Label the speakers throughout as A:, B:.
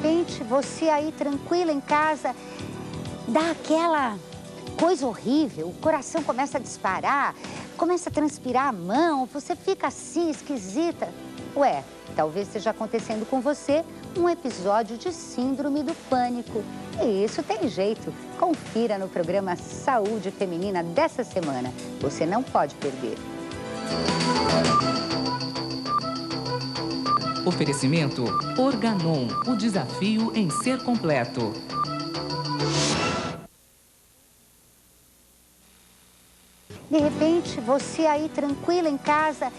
A: repente, você aí tranquila em casa, dá aquela coisa horrível, o coração começa a disparar, começa a transpirar a mão, você fica assim, esquisita. Ué, talvez esteja acontecendo com você um episódio de síndrome do pânico. E isso tem jeito. Confira no programa Saúde Feminina dessa semana. Você não pode perder.
B: Oferecimento Organon, o desafio em ser completo.
A: De repente, você aí tranquila em casa,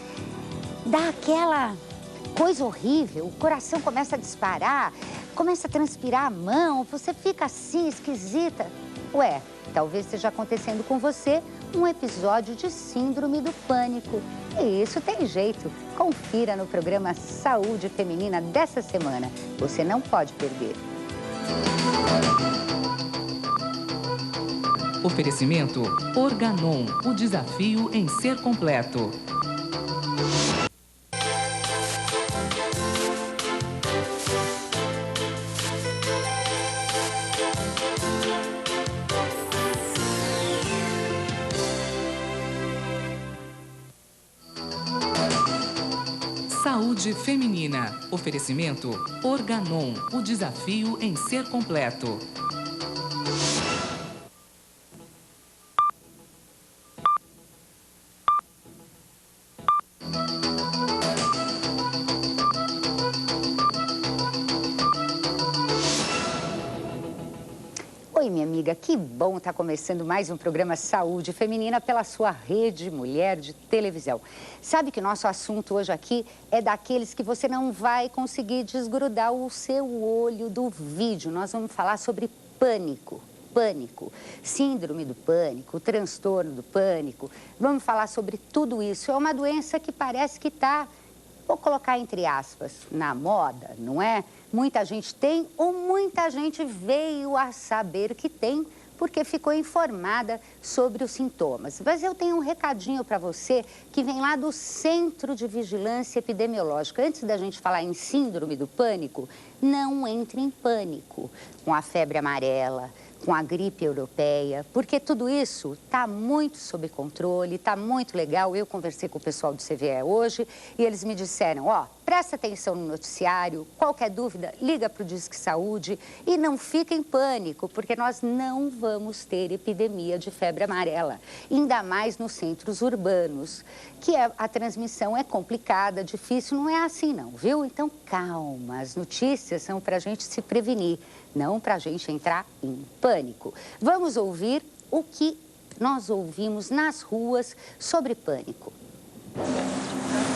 A: dá aquela coisa horrível, o coração começa a disparar, começa a transpirar a mão, você fica assim, esquisita. Ué, talvez esteja acontecendo com você um episódio de síndrome do pânico. E isso tem jeito. Confira no programa Saúde Feminina dessa semana. Você não pode perder.
B: Oferecimento Organon, o desafio em ser completo. Saúde Feminina. Oferecimento Organon, o desafio em ser completo.
A: Oi, minha amiga, que bom estar começando mais um programa Saúde Feminina pela sua rede Mulher de televisão. Sabe que o nosso assunto hoje aqui é daqueles que você não vai conseguir desgrudar o seu olho do vídeo. Nós vamos falar sobre pânico. Pânico, síndrome do pânico, transtorno do pânico. Vamos falar sobre tudo isso. É uma doença que parece que está, vou colocar entre aspas, na moda, não é? Muita gente tem ou muita gente veio a saber que tem porque ficou informada sobre os sintomas. Mas eu tenho um recadinho para você que vem lá do Centro de Vigilância Epidemiológica. Antes da gente falar em síndrome do pânico, não entre em pânico com a febre amarela, com a gripe europeia, porque tudo isso está muito sob controle, está muito legal. Eu conversei com o pessoal do CVE hoje e eles me disseram, ó, presta atenção no noticiário, qualquer dúvida, liga para o Disque Saúde e não fica em pânico, porque nós não vamos ter epidemia de febre amarela, ainda mais nos centros urbanos, que a transmissão é complicada, difícil, não é assim não, viu? Então calma, as notícias são para a gente se prevenir, não para a gente entrar em pânico. Vamos ouvir o que nós ouvimos nas ruas sobre pânico.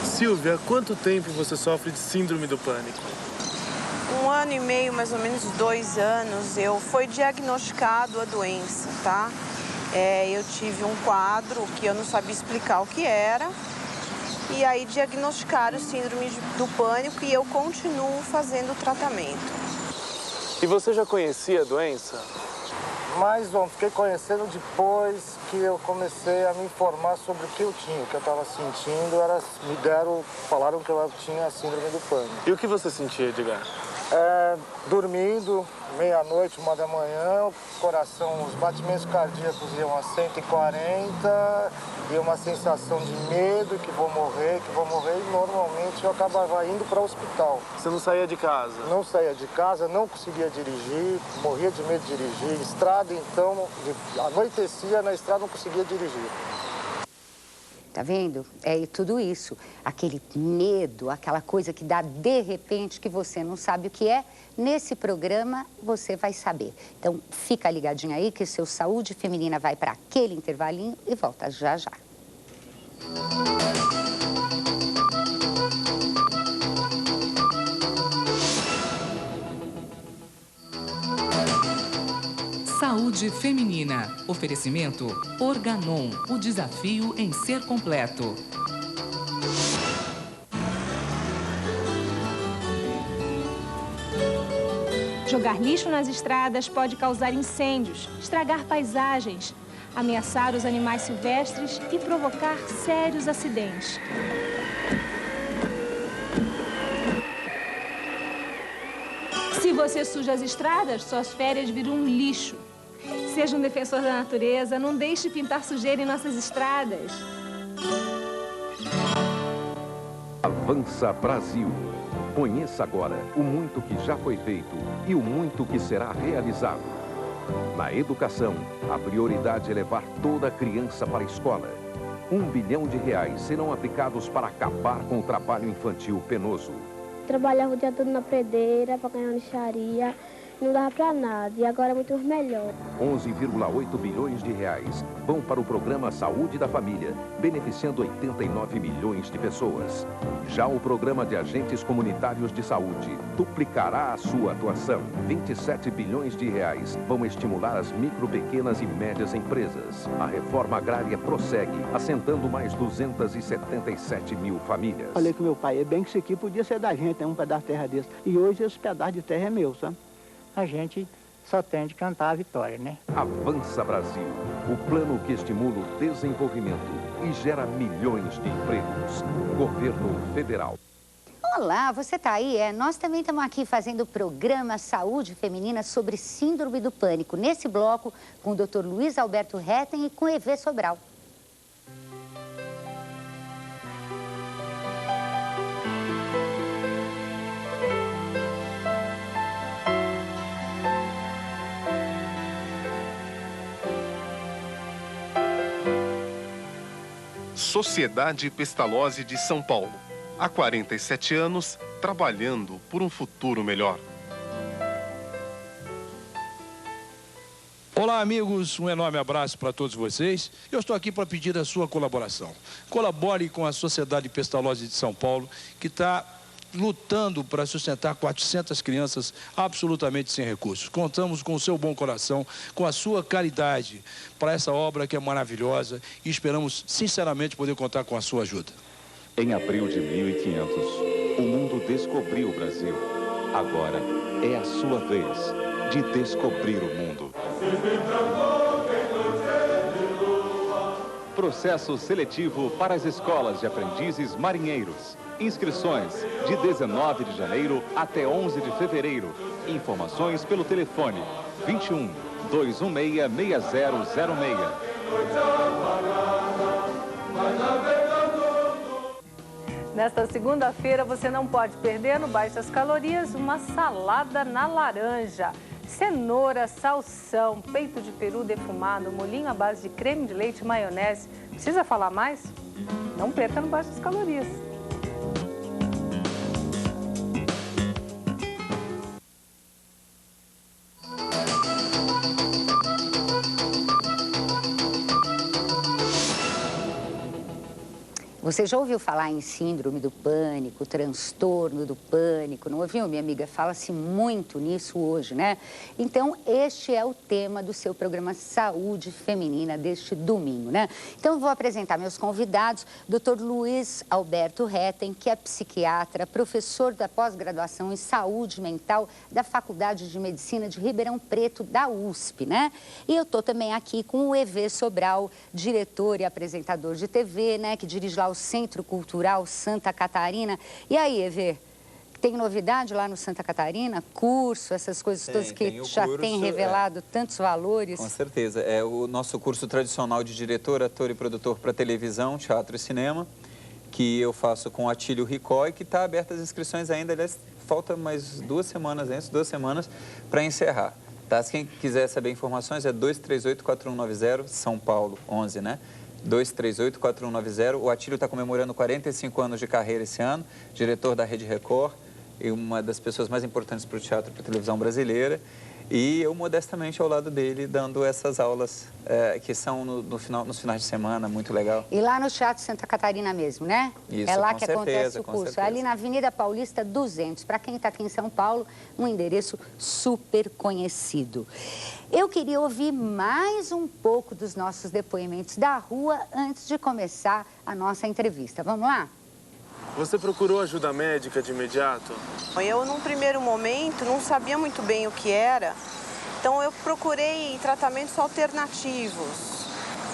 C: Silvia, há quanto tempo você sofre de síndrome do pânico?
D: 1 ano e meio, mais ou menos 2 anos, foi diagnosticado a doença, tá? Eu tive um quadro que eu não sabia explicar o que era. E aí diagnosticaram síndrome do pânico e eu continuo fazendo o tratamento.
C: E você já conhecia a doença?
E: Mais ou menos, fiquei conhecendo depois que eu comecei a me informar sobre o que eu tinha, o que eu estava sentindo, falaram que eu tinha a síndrome do pânico.
C: E o que você sentia, Edgar?
E: Dormindo, meia-noite, 1 da manhã, o coração, os batimentos cardíacos iam a 140 e uma sensação de medo que vou morrer, e normalmente eu acabava indo para o hospital.
C: Você não saía de casa?
E: Não saía de casa, não conseguia dirigir, morria de medo de dirigir. Estrada, então, anoitecia na estrada, não conseguia dirigir.
A: Tá vendo? É tudo isso, aquele medo, aquela coisa que dá de repente que você não sabe o que é. Nesse programa você vai saber. Então fica ligadinho aí que seu Saúde Feminina vai para aquele intervalinho e volta já já.
B: Saúde Feminina. Oferecimento Organon, o desafio em ser completo.
F: Jogar lixo nas estradas pode causar incêndios, estragar paisagens, ameaçar os animais silvestres e provocar sérios acidentes. Se você suja as estradas, suas férias viram um lixo. Seja um defensor da natureza, não deixe pintar sujeira em nossas estradas.
G: Avança Brasil. Conheça agora o muito que já foi feito e o muito que será realizado. Na educação, a prioridade é levar toda criança para a escola. R$1 bilhão serão aplicados para acabar com o trabalho infantil penoso.
H: Trabalhava o dia todo na predeira para ganhar lixaria, não dava para nada, e agora é muito melhor.
G: R$11,8 bilhões vão para o programa Saúde da Família, beneficiando 89 milhões de pessoas. Já o programa de agentes comunitários de saúde duplicará a sua atuação. R$27 bilhões vão estimular as micro, pequenas e médias empresas. A reforma agrária prossegue, assentando mais 277 mil famílias.
I: Falei com meu pai, é bem que isso aqui podia ser da gente, um pedaço de terra desse. E hoje esse pedaço de terra é meu, sabe? A gente só tem de cantar a vitória, né?
G: Avança Brasil, o plano que estimula o desenvolvimento e gera milhões de empregos. Governo Federal.
A: Olá, você tá aí? Nós também estamos aqui fazendo o programa Saúde Feminina sobre Síndrome do Pânico. Nesse bloco, com o Dr. Luiz Alberto Hetten e com Evê Sobral.
J: Sociedade Pestalozzi de São Paulo. Há 47 anos, trabalhando por um futuro melhor.
K: Olá, amigos. Um enorme abraço para todos vocês. Eu estou aqui para pedir a sua colaboração. Colabore com a Sociedade Pestalozzi de São Paulo, que está lutando para sustentar 400 crianças absolutamente sem recursos. Contamos com o seu bom coração, com a sua caridade para essa obra que é maravilhosa e esperamos sinceramente poder contar com a sua ajuda.
L: Em abril de 1500, o mundo descobriu o Brasil. Agora é a sua vez de descobrir o mundo. Processo seletivo para as escolas de aprendizes marinheiros. Inscrições de 19 de janeiro até 11 de fevereiro. Informações pelo telefone 21 216 6006.
M: Nesta segunda-feira você não pode perder no Baixas Calorias uma salada na laranja. Cenoura, salsão, peito de peru defumado, molhinho à base de creme de leite e maionese. Precisa falar mais? Não perca no Baixas Calorias.
A: Você já ouviu falar em síndrome do pânico, transtorno do pânico, não ouviu, minha amiga? Fala-se muito nisso hoje, né? Então, este é o tema do seu programa Saúde Feminina deste domingo, né? Então, eu vou apresentar meus convidados, Dr. Luiz Alberto Hetten, que é psiquiatra, professor da pós-graduação em Saúde Mental da Faculdade de Medicina de Ribeirão Preto, da USP, né? E eu tô também aqui com o Evê Sobral, diretor e apresentador de TV, né? Que dirige lá o Centro Cultural Santa Catarina. E aí, Evê, tem novidade lá no Santa Catarina? Curso, essas coisas todas que já tem revelado tantos valores?
N: Com certeza. É o nosso curso tradicional de diretor, ator e produtor para televisão, teatro e cinema, que eu faço com Atílio Ricó e que está aberta as inscrições ainda. Aliás, falta mais 2 semanas para encerrar. Tá? Se quem quiser saber informações é 238-4190, São Paulo, 11, né? 238-4190. O Atílio está comemorando 45 anos de carreira esse ano, diretor da Rede Record e uma das pessoas mais importantes para o teatro e para a televisão brasileira. E eu, modestamente, ao lado dele, dando essas aulas que são nos finais de semana, muito legal.
A: E lá no Teatro Santa Catarina mesmo, né?
N: Isso,
A: é lá
N: com
A: que
N: certeza,
A: acontece o
N: com
A: curso.
N: certeza.
A: Ali na Avenida Paulista 200. Para quem está aqui em São Paulo, um endereço super conhecido. Eu queria ouvir mais um pouco dos nossos depoimentos da rua antes de começar a nossa entrevista. Vamos lá?
C: Você procurou ajuda médica de imediato?
D: Eu, num primeiro momento, não sabia muito bem o que era, então eu procurei tratamentos alternativos,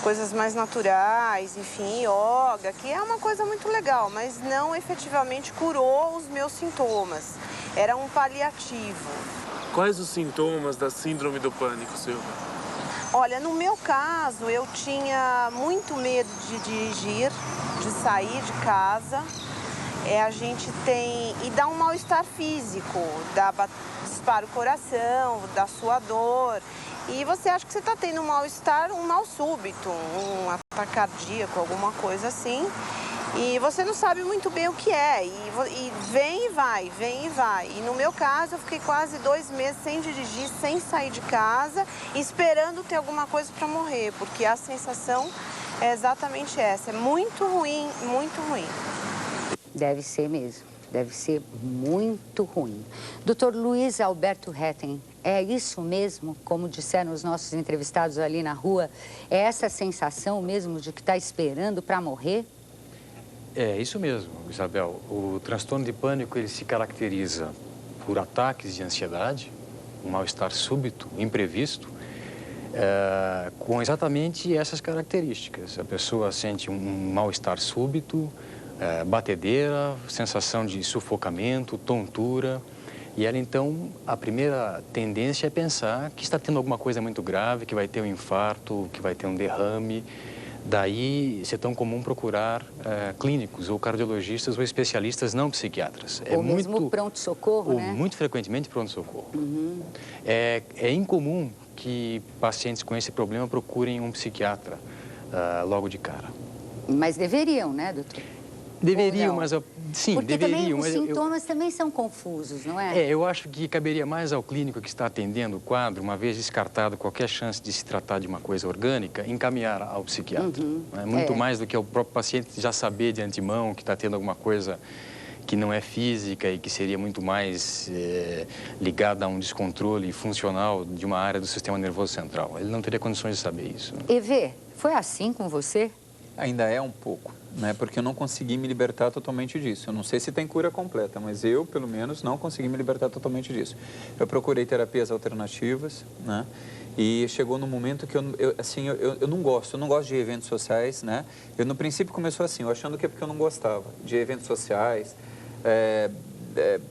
D: coisas mais naturais, enfim, yoga, que é uma coisa muito legal, mas não efetivamente curou os meus sintomas. Era um paliativo.
C: Quais os sintomas da síndrome do pânico, Silvia?
D: Olha, no meu caso, eu tinha muito medo de dirigir, de sair de casa. A gente tem... E dá um mal-estar físico, dispara o coração, dá suador. E você acha que você está tendo um mal-estar, um mal súbito, um ataque cardíaco, alguma coisa assim. E você não sabe muito bem o que é. E vem e vai, vem e vai. E no meu caso, eu fiquei quase 2 meses sem dirigir, sem sair de casa, esperando ter alguma coisa para morrer, porque a sensação é exatamente essa. É muito ruim, muito ruim.
A: Deve ser mesmo. Deve ser muito ruim. Dr. Luiz Alberto Hetten, é isso mesmo, como disseram os nossos entrevistados ali na rua? É essa sensação mesmo de que está esperando para morrer?
O: É isso mesmo, Isabel. O transtorno de pânico, ele se caracteriza por ataques de ansiedade, um mal-estar súbito, imprevisto, com exatamente essas características. A pessoa sente um mal-estar súbito, batedeira, sensação de sufocamento, tontura. E ela, então, a primeira tendência é pensar que está tendo alguma coisa muito grave, que vai ter um infarto, que vai ter um derrame. Daí, ser tão comum procurar clínicos ou cardiologistas ou especialistas não psiquiatras.
A: Ou mesmo pronto-socorro, né?
O: Ou muito frequentemente pronto-socorro.
A: Uhum.
O: É incomum que pacientes com esse problema procurem um psiquiatra logo de cara.
A: Mas deveriam, né, doutor?
O: Deveriam, mas sim,
A: porque
O: deveriam.
A: Porque os sintomas também são confusos, não é?
O: Eu acho que caberia mais ao clínico que está atendendo o quadro, uma vez descartado qualquer chance de se tratar de uma coisa orgânica, encaminhar ao psiquiatra. Muito mais do que o próprio paciente já saber de antemão que está tendo alguma coisa que não é física e que seria muito mais ligada a um descontrole funcional de uma área do sistema nervoso central. Ele não teria condições de saber isso.
A: Evê, foi assim com você?
N: Ainda é um pouco, né? Porque eu não consegui me libertar totalmente disso. Eu não sei se tem cura completa, mas eu, pelo menos, não consegui me libertar totalmente disso. Eu procurei terapias alternativas, né? E chegou no momento que eu não gosto de eventos sociais, né? No princípio começou assim, eu achando que é porque eu não gostava de eventos sociais,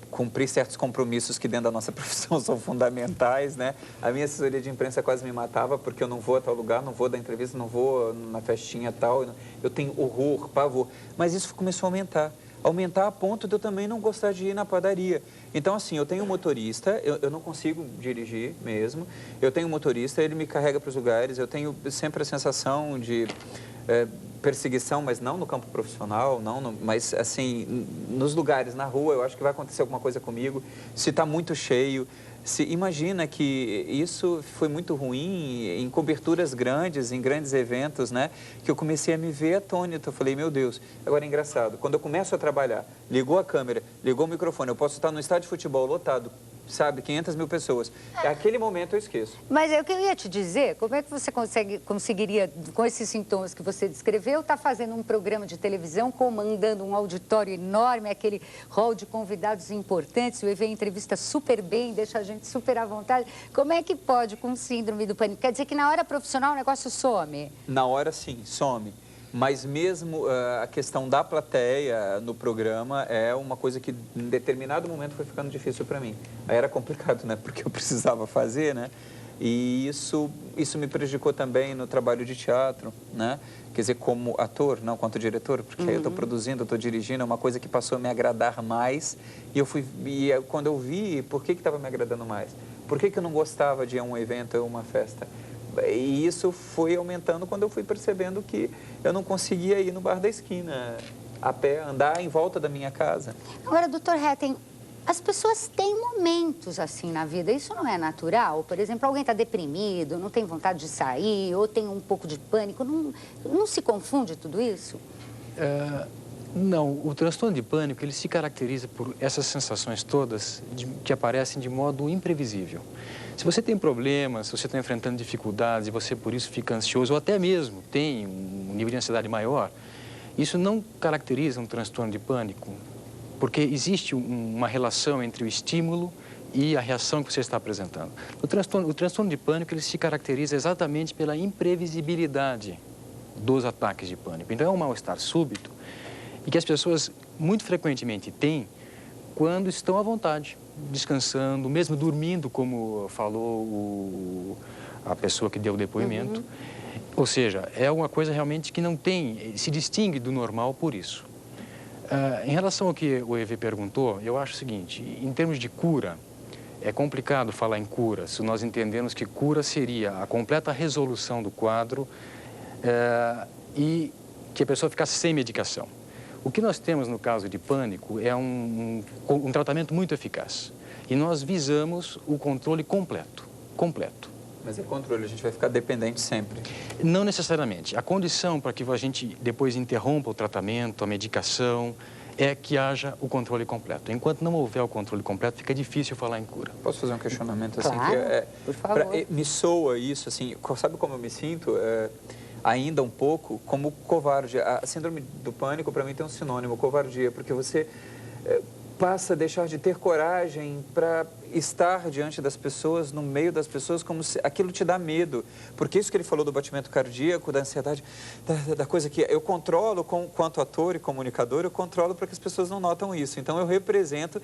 N: cumprir certos compromissos que dentro da nossa profissão são fundamentais, né? A minha assessoria de imprensa quase me matava porque eu não vou a tal lugar, não vou dar entrevista, não vou na festinha tal. Eu tenho horror, pavor. Mas isso começou a aumentar a ponto de eu também não gostar de ir na padaria. Então, assim, eu tenho um motorista, eu não consigo dirigir mesmo, eu tenho um motorista, ele me carrega para os lugares, eu tenho sempre a sensação de perseguição, mas não no campo profissional, mas assim, nos lugares, na rua, eu acho que vai acontecer alguma coisa comigo, se está muito cheio. Imagina que isso foi muito ruim em coberturas grandes, em grandes eventos, né? Que eu comecei a me ver atônito. Eu falei, meu Deus, agora é engraçado. Quando eu começo a trabalhar, ligou a câmera, ligou o microfone, eu posso estar no estádio de futebol lotado, sabe, 500 mil pessoas. Naquele momento eu esqueço.
A: Mas é o que eu ia te dizer, como é que você conseguiria, com esses sintomas que você descreveu, estar fazendo um programa de televisão, comandando um auditório enorme, aquele hall de convidados importantes, o Evê entrevista super bem, deixa a gente super à vontade. Como é que pode com síndrome do pânico? Quer dizer que na hora profissional o negócio some?
N: Na hora sim, some. Mas mesmo a questão da plateia no programa é uma coisa que em determinado momento foi ficando difícil para mim. Aí era complicado, né? Porque eu precisava fazer, né? E isso me prejudicou também no trabalho de teatro, né? Quer dizer, como ator, não quanto diretor, porque aí eu estou produzindo, eu estou dirigindo, é uma coisa que passou a me agradar mais. E quando eu vi, por que estava me agradando mais? Por que eu não gostava de ir a um evento ou uma festa? E isso foi aumentando quando eu fui percebendo que eu não conseguia ir no bar da esquina, a pé, andar em volta da minha casa.
A: Agora, doutor Hetten, as pessoas têm momentos assim na vida, isso não é natural? Por exemplo, alguém está deprimido, não tem vontade de sair, ou tem um pouco de pânico, não se confunde tudo isso?
O: Não, o transtorno de pânico, ele se caracteriza por essas sensações todas que aparecem de modo imprevisível. Se você tem problemas, se você está enfrentando dificuldades e você por isso fica ansioso, ou até mesmo tem um nível de ansiedade maior, isso não caracteriza um transtorno de pânico, porque existe uma relação entre o estímulo e a reação que você está apresentando. O transtorno de pânico, ele se caracteriza exatamente pela imprevisibilidade dos ataques de pânico. Então, é um mal-estar súbito e que as pessoas muito frequentemente têm quando estão à vontade, descansando, mesmo dormindo, como falou a pessoa que deu o depoimento. Ou seja, é uma coisa realmente que não tem, se distingue do normal por isso. Em relação ao que o EV perguntou, eu acho o seguinte, em termos de cura, é complicado falar em cura, se nós entendemos que cura seria a completa resolução do quadro e que a pessoa ficasse sem medicação. O que nós temos no caso de pânico é um tratamento muito eficaz. E nós visamos o controle completo.
N: Mas é controle, a gente vai ficar dependente sempre?
O: Não necessariamente. A condição para que a gente depois interrompa o tratamento, a medicação, é que haja o controle completo. Enquanto não houver o controle completo, fica difícil falar em cura.
N: Posso fazer um questionamento assim?
A: Claro, por favor.
N: Me soa isso, assim, sabe como eu me sinto? Ainda um pouco como covarde. A síndrome do pânico, para mim, tem um sinônimo, covardia, porque você passa a deixar de ter coragem para estar diante das pessoas, no meio das pessoas, como se aquilo te dá medo. Porque isso que ele falou do batimento cardíaco, da ansiedade, da coisa que eu controlo, quanto ator e comunicador, eu controlo para que as pessoas não notam isso. Então, eu represento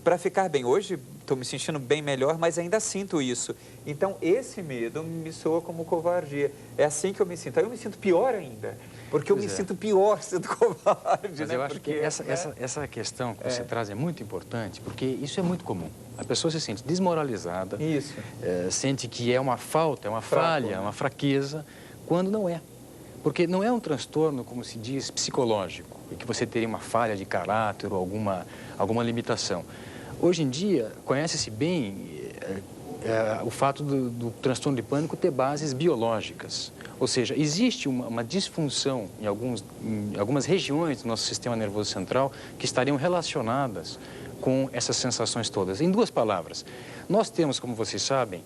N: para ficar bem. Hoje, estou me sentindo bem melhor, mas ainda sinto isso. Então, esse medo me soa como covardia. É assim que eu me sinto. Aí eu me sinto pior ainda. Porque eu me sinto pior sendo covarde.
O: Mas eu acho que essa questão que você traz é muito importante, porque isso é muito comum. A pessoa se sente desmoralizada, sente que é uma falta, é uma falha, uma fraqueza, quando não é. Porque não é um transtorno, como se diz, psicológico, em que você teria uma falha de caráter ou alguma limitação. Hoje em dia, conhece-se bem o fato do transtorno de pânico ter bases biológicas. Ou seja, existe uma disfunção em algumas regiões do nosso sistema nervoso central que estariam relacionadas com essas sensações todas. Em duas palavras, nós temos, como vocês sabem,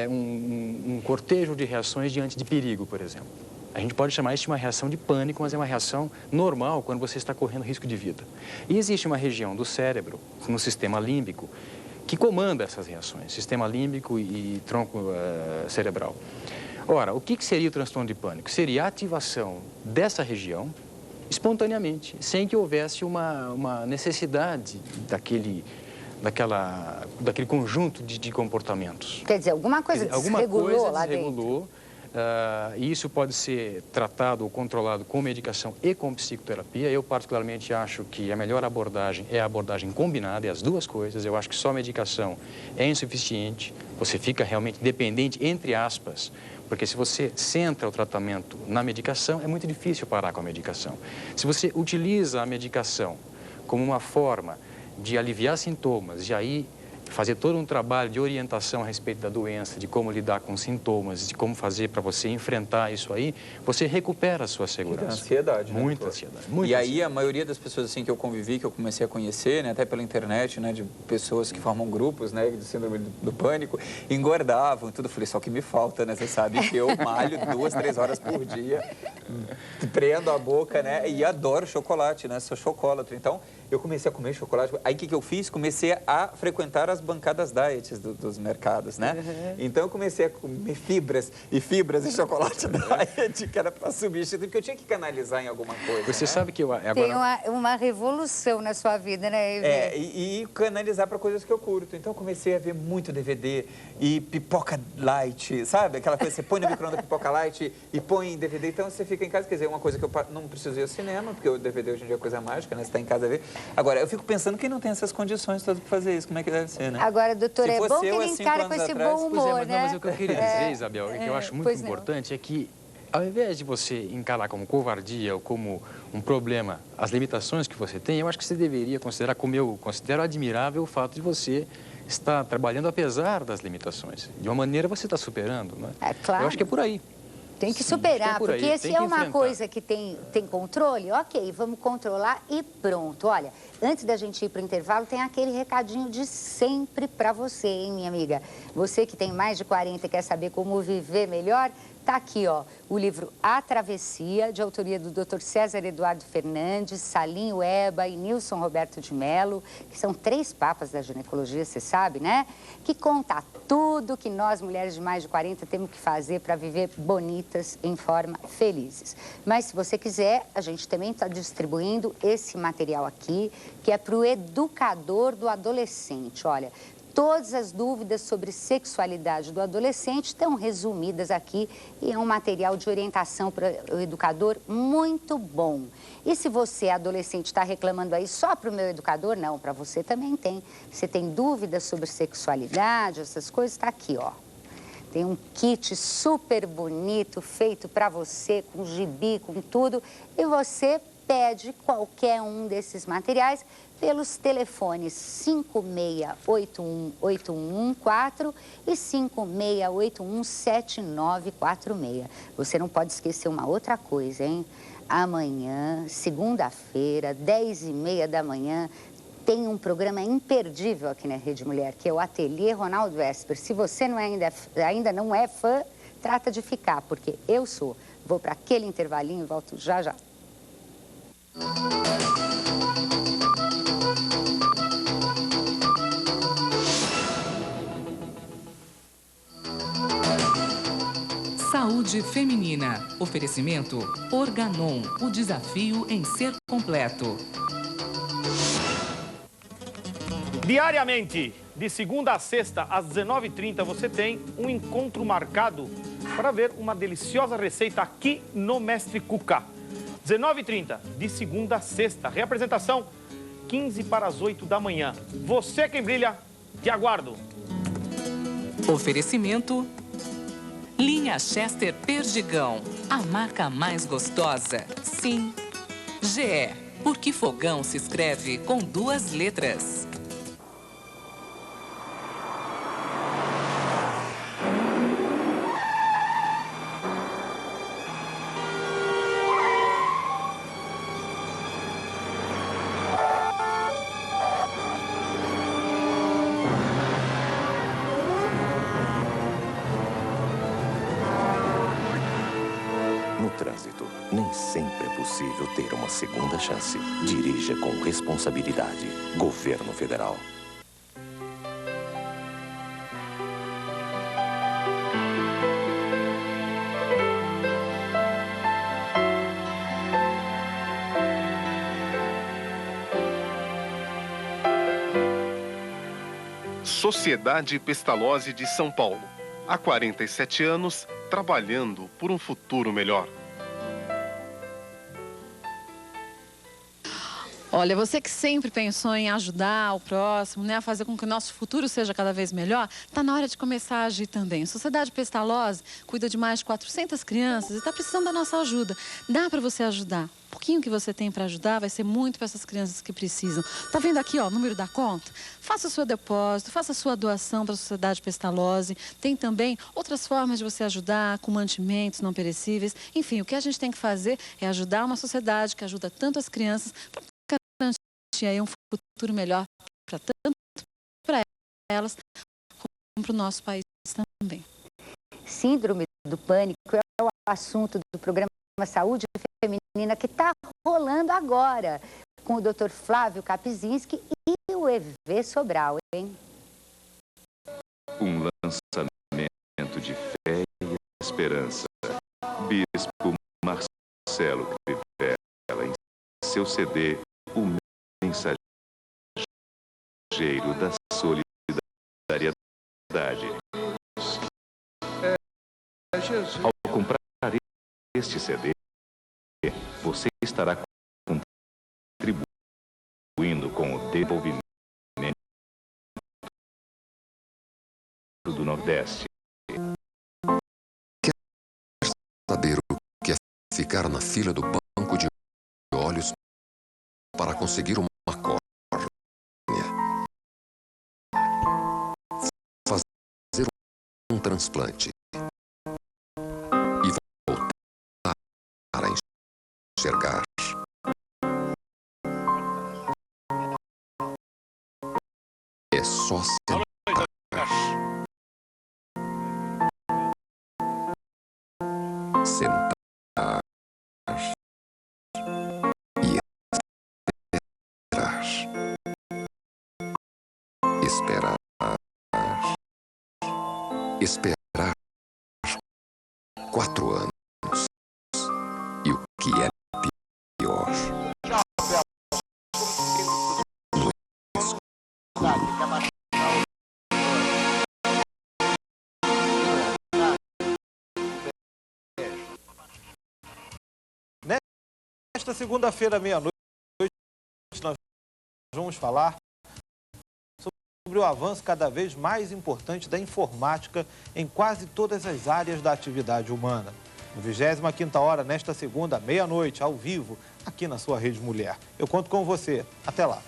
O: um cortejo de reações diante de perigo, por exemplo. A gente pode chamar isso de uma reação de pânico, mas é uma reação normal quando você está correndo risco de vida. E existe uma região do cérebro, no sistema límbico, que comanda essas reações, sistema límbico e tronco cerebral. Ora, o que seria o transtorno de pânico? Seria a ativação dessa região espontaneamente, sem que houvesse uma necessidade daquele conjunto de comportamentos.
A: Quer dizer, alguma coisa desregulou lá dentro.
O: E isso pode ser tratado ou controlado com medicação e com psicoterapia. Eu, particularmente, acho que a melhor abordagem é a abordagem combinada, é as duas coisas. Eu acho que só medicação é insuficiente, você fica realmente dependente, entre aspas, porque se você centra o tratamento na medicação, é muito difícil parar com a medicação. Se você utiliza a medicação como uma forma de aliviar sintomas, de aí fazer todo um trabalho de orientação a respeito da doença, de como lidar com sintomas, de como fazer para você enfrentar isso aí, você recupera a sua segurança.
N: Muita ansiedade, né?
O: Muita ansiedade.
N: E aí a maioria das pessoas assim que eu convivi, que eu comecei a conhecer, né, até pela internet, né, de pessoas que formam grupos, né, de síndrome do pânico, engordavam e tudo. Eu falei, só que me falta, né? Você sabe que eu malho 2, 3 horas por dia, prendo a boca, né, e adoro chocolate, né? Sou chocolatra. Então, eu comecei a comer chocolate. Aí, o que eu fiz? Comecei a frequentar as bancadas diets dos mercados, né? Então, eu comecei a comer fibras e chocolate diet, que era para substituir, porque eu tinha que canalizar em alguma coisa.
O: Você sabe que eu agora...
A: Tem uma revolução na sua vida, né, Ivy?
N: E canalizar para coisas que eu curto. Então, eu comecei a ver muito DVD e pipoca light, sabe? Aquela coisa, você põe no micro-ondas pipoca light e põe em DVD. Então, você fica em casa, quer dizer, uma coisa que eu não preciso ir ao cinema, porque o DVD hoje em dia é coisa mágica, né? Você está em casa a ver. Agora, eu fico pensando quem não tem essas condições todas para fazer isso, como é que deve ser, né?
A: Agora, doutor, é bom que ele encara com esse bom humor, né?
O: Mas o que eu queria dizer, Isabel, que eu acho muito importante é que, ao invés de você encarar como covardia ou como um problema as limitações que você tem, eu acho que você deveria considerar, como eu considero admirável, o fato de você estar trabalhando apesar das limitações. De uma maneira você está superando, né?
A: É claro.
O: Eu acho que é por aí.
A: Tem que superar, porque se é uma coisa que tem controle, ok, vamos controlar e pronto. Olha, antes da gente ir para o intervalo, tem aquele recadinho de sempre para você, hein, minha amiga? Você que tem mais de 40 e quer saber como viver melhor, tá aqui, ó, o livro A Travessia, de autoria do Dr. César Eduardo Fernandes, Salim Eba e Nilson Roberto de Mello, que são 3 papas da ginecologia, você sabe, né? Que conta tudo que nós, mulheres de mais de 40, temos que fazer para viver bonitas, em forma, felizes. Mas se você quiser, a gente também está distribuindo esse material aqui, que é para o educador do adolescente. Olha, todas as dúvidas sobre sexualidade do adolescente estão resumidas aqui e é um material de orientação para o educador muito bom. E se você, adolescente, está reclamando aí só para o meu educador, não, para você também tem. Você tem dúvidas sobre sexualidade, essas coisas, está aqui, ó. Tem um kit super bonito, feito para você, com gibi, com tudo, e você pede qualquer um desses materiais pelos telefones 56818114 e 56817946. Você não pode esquecer uma outra coisa, hein? Amanhã, segunda-feira, 10h30 da manhã, tem um programa imperdível aqui na Rede Mulher, que é o Ateliê Ronaldo Esper. Se você ainda não é fã, trata de ficar, porque eu sou. Vou para aquele intervalinho e volto já já.
B: Saúde feminina. Oferecimento Organon, o desafio em ser completo.
P: Diariamente, de segunda a sexta, às 19h30, você tem um encontro marcado para ver uma deliciosa receita aqui no Mestre Cuca. 19h30, de segunda a sexta. Reapresentação, 15 para as 8 da manhã. Você quem brilha, te aguardo.
B: Oferecimento Linha Chester Perdigão, a marca mais gostosa. Sim. GE, porque fogão se escreve com 2 letras.
Q: Nem sempre é possível ter uma segunda chance. Dirija com responsabilidade. Governo Federal.
J: Sociedade Pestalozzi de São Paulo. Há 47 anos, trabalhando por um futuro melhor.
R: Olha, você que sempre pensou em ajudar o próximo, né, a fazer com que o nosso futuro seja cada vez melhor, está na hora de começar a agir também. A Sociedade Pestalozzi cuida de mais de 400 crianças e está precisando da nossa ajuda. Dá para você ajudar. O pouquinho que você tem para ajudar vai ser muito para essas crianças que precisam. Tá vendo aqui, ó, o número da conta? Faça o seu depósito, faça a sua doação para a Sociedade Pestalozzi. Tem também outras formas de você ajudar, com mantimentos não perecíveis. Enfim, o que a gente tem que fazer é ajudar uma sociedade que ajuda tanto as crianças para garantir aí um futuro melhor para tanto para elas como para o nosso país também.
A: Síndrome do pânico é o assunto do programa Saúde Feminina que está rolando agora com o Dr. Flávio Kapczynski e o EV Sobral, hein?
G: Um lançamento de fé e esperança. Bispo Marcelo Crivella em seu CD O Mensageiro da Solidariedade. Ao comprar este CD, você estará contribuindo com o desenvolvimento do Nordeste.
S: Quer saber o que é ficar na fila do banco de olhos para conseguir uma córnea? Fazer um transplante e voltar a enxergar. É só sentar. Sentar e esperar. Esperar 4 anos. E o que é pior?
T: Nesta segunda-feira, meia-noite, nós vamos falar sobre o avanço cada vez mais importante da informática em quase todas as áreas da atividade humana. No 25ª hora, nesta segunda, meia-noite, ao vivo, aqui na sua Rede Mulher. Eu conto com você. Até lá.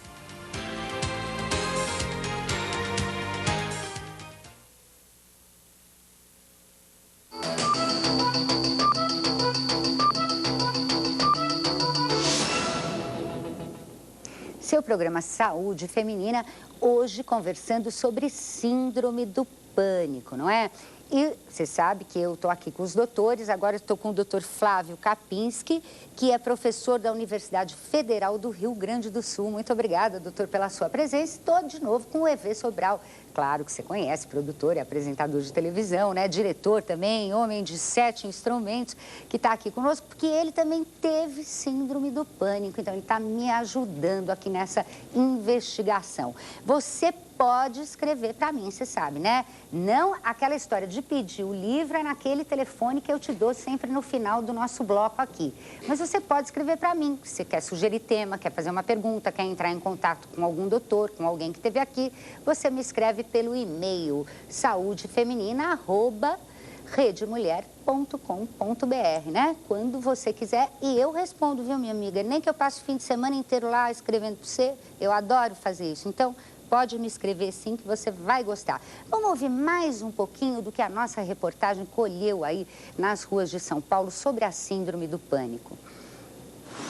A: Seu programa Saúde Feminina, hoje conversando sobre síndrome do pânico, não é? E você sabe que eu estou aqui com os doutores, agora estou com o doutor Flávio Kapinski, que é professor da Universidade Federal do Rio Grande do Sul. Muito obrigada, doutor, pela sua presença. Estou de novo com o Evê Sobral. Claro que você conhece, produtor e apresentador de televisão, né? Diretor também, homem de 7 instrumentos, que está aqui conosco, porque ele também teve síndrome do pânico. Então, ele está me ajudando aqui nessa investigação. Você pode escrever para mim, você sabe, né? Não aquela história de pedir o livro é naquele telefone que eu te dou sempre no final do nosso bloco aqui. Mas você pode escrever para mim. Você quer sugerir tema, quer fazer uma pergunta, quer entrar em contato com algum doutor, com alguém que esteve aqui, você me escreve pelo e-mail saudefeminina@redemulher.com.br, né? Quando você quiser. E eu respondo, viu, minha amiga? Nem que eu passe o fim de semana inteiro lá escrevendo para você. Eu adoro fazer isso. Então, pode me escrever sim, que você vai gostar. Vamos ouvir mais um pouquinho do que a nossa reportagem colheu aí nas ruas de São Paulo sobre a síndrome do pânico.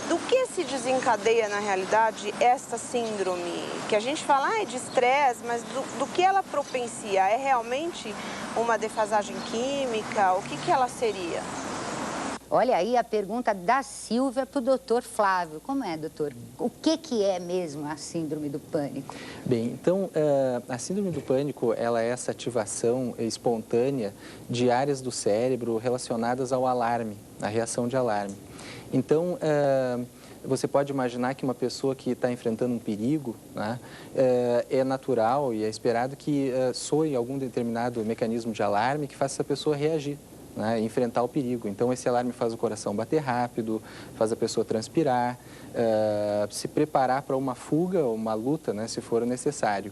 D: Do que se desencadeia, na realidade, esta síndrome? Que a gente fala de estresse, mas do que ela propicia? É realmente uma defasagem química? O que ela seria?
A: Olha aí a pergunta da Silvia para o doutor Flávio. Como é, doutor? O que é mesmo a síndrome do pânico?
U: Bem, então, a síndrome do pânico, ela é essa ativação espontânea de áreas do cérebro relacionadas ao alarme, à reação de alarme. Então, você pode imaginar que uma pessoa que está enfrentando um perigo, né, é natural e é esperado que soe algum determinado mecanismo de alarme que faça essa pessoa reagir, né, enfrentar o perigo. Então, esse alarme faz o coração bater rápido, faz a pessoa transpirar, se preparar para uma fuga ou uma luta, né, se for necessário.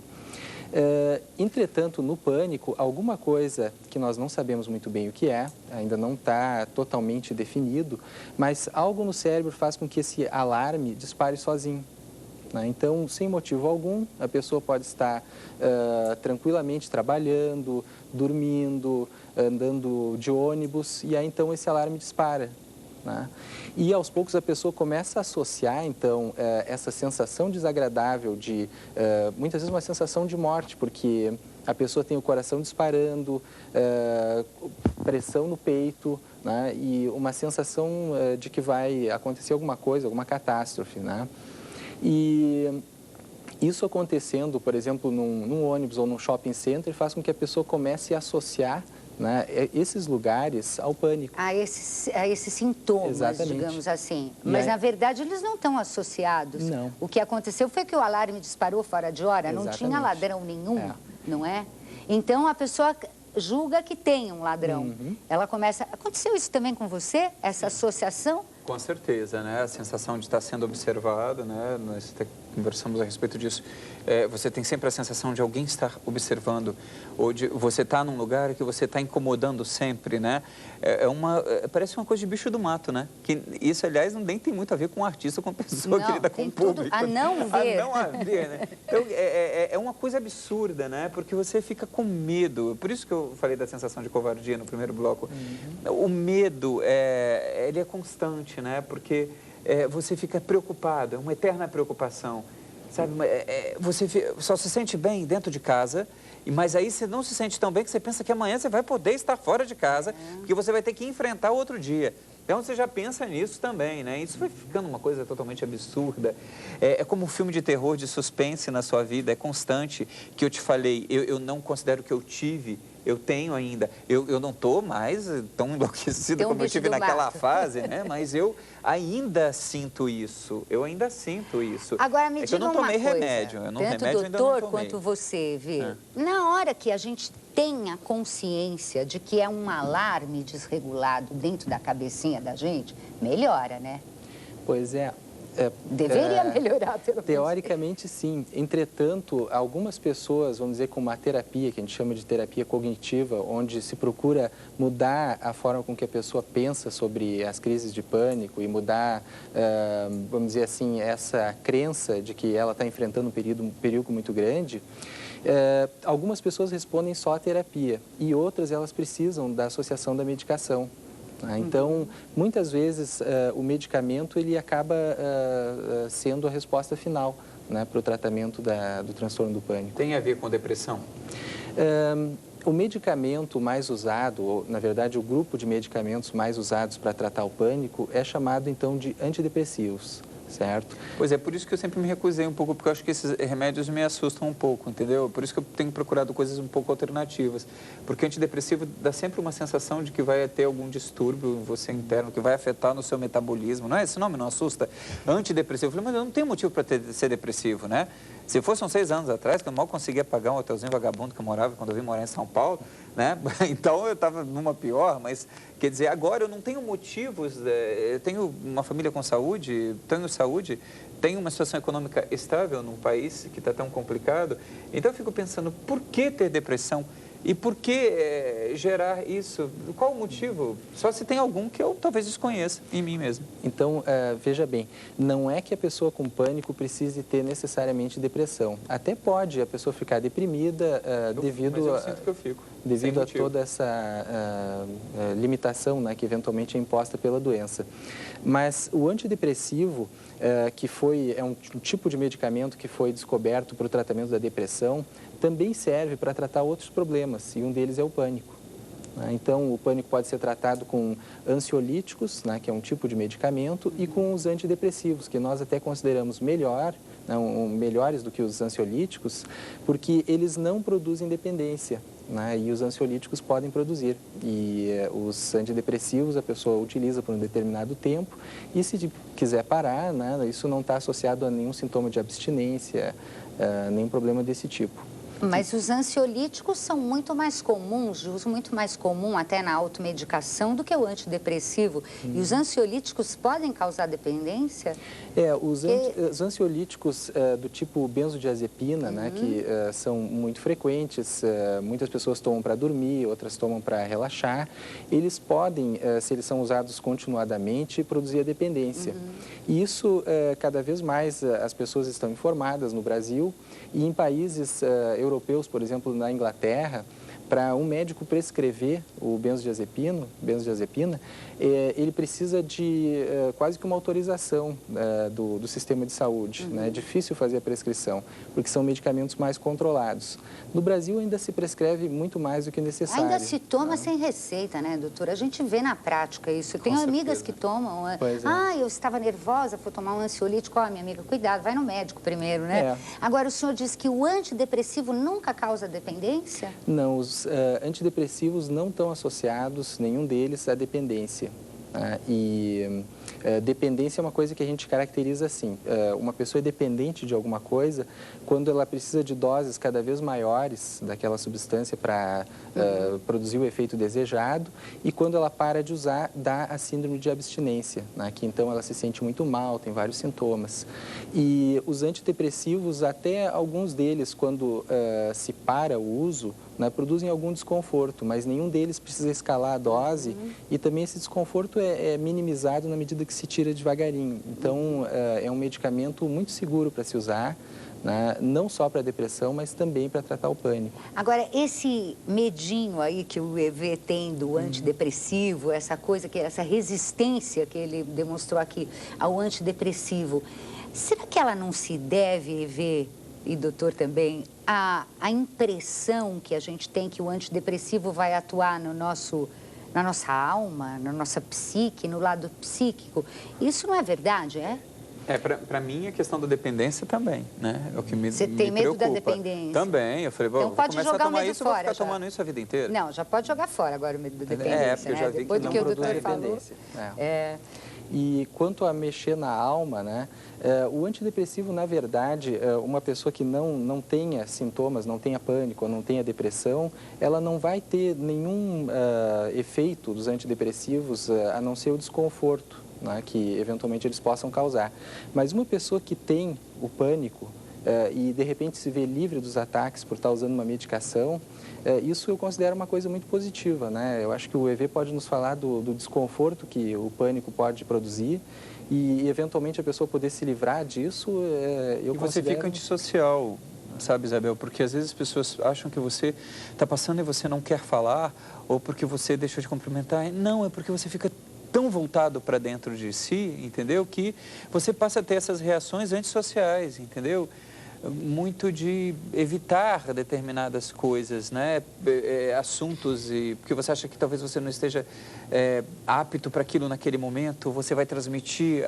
U: Entretanto, no pânico, alguma coisa que nós não sabemos muito bem o que é, ainda não está totalmente definido, mas algo no cérebro faz com que esse alarme dispare sozinho. Então, sem motivo algum, a pessoa pode estar tranquilamente trabalhando, dormindo, andando de ônibus, e aí então esse alarme dispara. E aos poucos a pessoa começa a associar, então, essa sensação desagradável de, muitas vezes, uma sensação de morte, porque a pessoa tem o coração disparando, pressão no peito, né, e uma sensação de que vai acontecer alguma coisa, alguma catástrofe, né? E isso acontecendo, por exemplo, num ônibus ou num shopping center, faz com que a pessoa comece a associar, né, esses lugares ao pânico.
A: A esses sintomas,
U: exatamente,
A: digamos assim. Mas, na verdade, eles não estão associados.
U: Não.
A: O que aconteceu foi que o alarme disparou fora de hora,
U: exatamente,
A: não tinha ladrão nenhum, não é? Então, a pessoa julga que tem um ladrão. Ela começa... Aconteceu isso também com você, essa associação?
N: Com certeza, né? A sensação de estar sendo observado, né? Nós conversamos a respeito disso. Você tem sempre a sensação de alguém estar observando, ou de você estar num lugar que você está incomodando sempre, né? Parece uma coisa de bicho do mato, né? Que isso, aliás, nem tem muito a ver com o artista, com a pessoa que lida com o público.
A: A não ver.
N: A não a ver, né? Então, é uma coisa absurda, né? Porque você fica com medo. Por isso que eu falei da sensação de covardia no primeiro bloco. O medo, ele é constante, né? Porque você fica preocupado, é uma eterna preocupação, sabe? Você só se sente bem dentro de casa, mas aí você não se sente tão bem que você pensa que amanhã você vai poder estar fora de casa, porque você vai ter que enfrentar outro dia. Então você já pensa nisso também, né? Isso vai ficando uma coisa totalmente absurda. É como um filme de terror, de suspense na sua vida, é constante, que eu te falei, eu não considero que eu tive. Eu tenho ainda, eu não estou mais tão enlouquecido como eu tive naquela fase, né? Mas eu ainda sinto isso,
A: Agora me diga
N: eu não tomei remédio,
A: tanto o doutor quanto você, vê. Na hora que a gente tem a consciência de que é um alarme desregulado dentro da cabecinha da gente, melhora, né?
U: Pois é.
A: Deveria melhorar, pelo menos.
U: Teoricamente, sim. Entretanto, algumas pessoas, vamos dizer, com uma terapia, que a gente chama de terapia cognitiva, onde se procura mudar a forma com que a pessoa pensa sobre as crises de pânico e mudar, vamos dizer assim, essa crença de que ela está enfrentando um perigo muito grande, algumas pessoas respondem só à terapia e outras elas precisam da associação da medicação. Então, muitas vezes, o medicamento ele acaba sendo a resposta final, né, para o tratamento do transtorno do pânico.
N: Tem a ver com depressão?
U: O medicamento mais usado, ou, na verdade, o grupo de medicamentos mais usados para tratar o pânico é chamado, então, de antidepressivos. Certo?
N: Pois é, por isso que eu sempre me recusei um pouco, porque eu acho que esses remédios me assustam um pouco, entendeu? Por isso que eu tenho procurado coisas um pouco alternativas. Porque o antidepressivo dá sempre uma sensação de que vai ter algum distúrbio em você interno, que vai afetar no seu metabolismo. Não é? Esse nome não assusta? Antidepressivo. Eu falei, mas eu não tenho motivo para ser depressivo, né? Se fosse uns 6 anos atrás, que eu mal conseguia pagar um hotelzinho vagabundo que eu morava quando eu vim morar em São Paulo, né? Então eu estava numa pior, mas quer dizer, agora eu não tenho motivos, eu tenho uma família com saúde, tenho uma situação econômica estável num país que está tão complicado, então eu fico pensando, por que ter depressão? E por que gerar isso? Qual o motivo? Só se tem algum que eu talvez desconheça em mim mesmo.
U: Então, veja bem, não é que a pessoa com pânico precise ter necessariamente depressão. Até pode a pessoa ficar deprimida devido a toda essa limitação, né, que eventualmente é imposta pela doença. Mas o antidepressivo, que é um tipo de medicamento que foi descoberto para o tratamento da depressão, também serve para tratar outros problemas, e um deles é o pânico. Então, o pânico pode ser tratado com ansiolíticos, né, que é um tipo de medicamento, e com os antidepressivos, que nós até consideramos melhores do que os ansiolíticos, porque eles não produzem dependência, né, e os ansiolíticos podem produzir. E os antidepressivos a pessoa utiliza por um determinado tempo, e se quiser parar, né, isso não está associado a nenhum sintoma de abstinência, nenhum problema desse tipo.
A: Mas os ansiolíticos são muito mais comuns, de uso muito mais comum até na automedicação do que o antidepressivo. E os ansiolíticos podem causar dependência?
U: Os ansiolíticos do tipo benzodiazepina, né, que são muito frequentes, muitas pessoas tomam para dormir, outras tomam para relaxar, eles podem, se eles são usados continuadamente, produzir a dependência. E isso, cada vez mais, as pessoas estão informadas no Brasil e em países europeus, por exemplo, na Inglaterra, para um médico prescrever o benzodiazepina, ele precisa de quase que uma autorização do sistema de saúde. Né? É difícil fazer a prescrição, porque são medicamentos mais controlados. No Brasil ainda se prescreve muito mais do que necessário.
A: Ainda se toma sem receita, né, doutora? A gente vê na prática isso. Eu tenho amigas que tomam. Eu estava nervosa, fui tomar um ansiolítico. Minha amiga, cuidado, vai no médico primeiro, né? Agora, o senhor diz que o antidepressivo nunca causa dependência?
U: Não, os antidepressivos não estão associados, nenhum deles, à dependência. Dependência é uma coisa que a gente caracteriza assim. Uma pessoa é dependente de alguma coisa quando ela precisa de doses cada vez maiores daquela substância para produzir o efeito desejado, e quando ela para de usar, dá a síndrome de abstinência, né? Que então ela se sente muito mal, tem vários sintomas. E os antidepressivos, até alguns deles, quando se para o uso, né, produzem algum desconforto, mas nenhum deles precisa escalar a dose, e também esse desconforto é minimizado na medida que se tira devagarinho. Então, é um medicamento muito seguro para se usar, né, não só para depressão, mas também para tratar o pânico.
A: Agora, esse medinho aí que o EV tem do antidepressivo, essa resistência que ele demonstrou aqui ao antidepressivo, será que ela não se deve, EV, e doutor também, a impressão que a gente tem que o antidepressivo vai atuar na nossa alma, na nossa psique, no lado psíquico? Isso não é verdade, é?
N: Para mim, a questão da dependência também, né? É o que me
A: Você tem medo da dependência?
N: Também. Eu falei,
A: então
N: vou
A: pode
N: começar
A: jogar
N: a tomar
A: o medo
N: isso,
A: fora,
N: eu vou ficar tomando isso a vida inteira.
A: Não, já pode jogar fora agora o medo da dependência,
N: porque eu já vi
A: depois
N: que
A: do que o
N: não
A: doutor falou.
U: E quanto a mexer na alma, né? O antidepressivo, na verdade, uma pessoa que não tenha sintomas, não tenha pânico, não tenha depressão, ela não vai ter nenhum efeito dos antidepressivos a não ser o desconforto. né, que eventualmente eles possam causar. Mas uma pessoa que tem o pânico e de repente se vê livre dos ataques por estar usando uma medicação, isso eu considero uma coisa muito positiva, né? Eu acho que o EV pode nos falar do desconforto que o pânico pode produzir e eventualmente a pessoa poder se livrar disso, eu considero...
N: Você fica antissocial, sabe, Isabel? Porque às vezes as pessoas acham que você está passando e você não quer falar, ou porque você deixou de cumprimentar. Não, é porque você fica tão voltado para dentro de si, entendeu? Que você passa a ter essas reações antissociais, entendeu? Muito de evitar determinadas coisas, né? Assuntos, porque você acha que talvez você não esteja apto para aquilo naquele momento, você vai transmitir,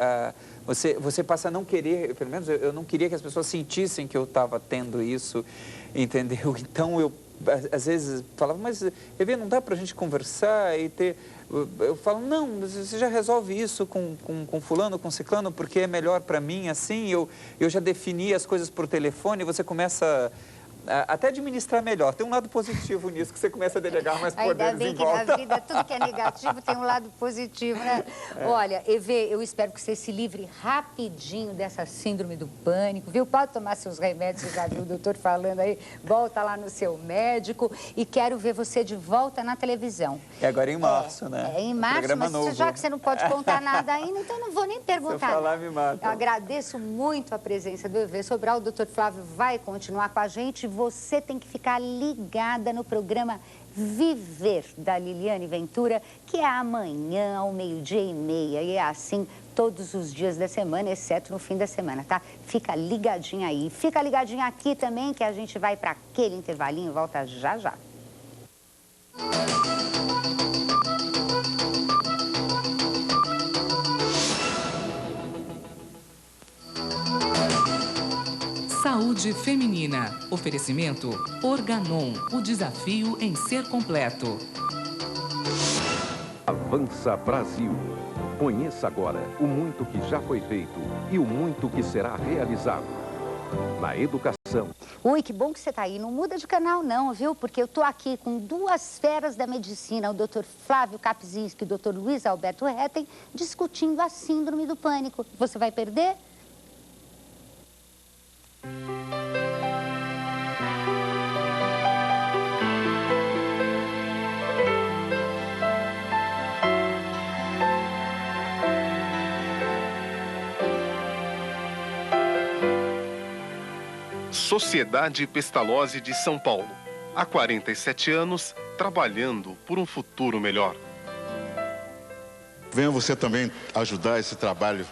N: você passa a não querer, pelo menos eu não queria que as pessoas sentissem que eu estava tendo isso, entendeu? Então eu, às vezes, falava, mas Evê, não dá para a gente conversar e ter... Eu falo, não, você já resolve isso com fulano, com ciclano, porque é melhor para mim, assim, eu já defini as coisas por telefone, você começa até administrar melhor. Tem um lado positivo nisso, que você começa a delegar mais poderes em volta.
A: Ainda bem que na vida tudo que é negativo tem um lado positivo, né? Olha, Evê, eu espero que você se livre rapidinho dessa síndrome do pânico, viu? Pode tomar seus remédios, você já viu o doutor falando aí, volta lá no seu médico e quero ver você de volta na televisão.
N: É agora em março, né?
A: É em março, mas novo. Já que você não pode contar nada ainda, então não vou nem perguntar.
N: Se eu falar, me mata.
A: Eu agradeço muito a presença do Evê Sobral, o doutor Flávio vai continuar com a gente. Você tem que ficar ligada no programa Viver, da Liliane Ventura, que é amanhã, ao 12h30. E é assim todos os dias da semana, exceto no fim da semana, tá? Fica ligadinha aí. Fica ligadinha aqui também, que a gente vai para aquele intervalinho e volta já já.
B: Saúde feminina. Oferecimento Organon, o desafio em ser completo.
G: Avança Brasil. Conheça agora o muito que já foi feito e o muito que será realizado. Na educação.
A: Ui, que bom que você tá aí. Não muda de canal não, viu? Porque eu tô aqui com duas feras da medicina, o Dr. Flávio Kapczynski e o Dr. Luiz Alberto Hetten, discutindo a síndrome do pânico. Você vai perder?
J: Sociedade Pestalozzi de São Paulo. Há 47 anos, trabalhando por um futuro melhor.
E: Venha você também ajudar esse trabalho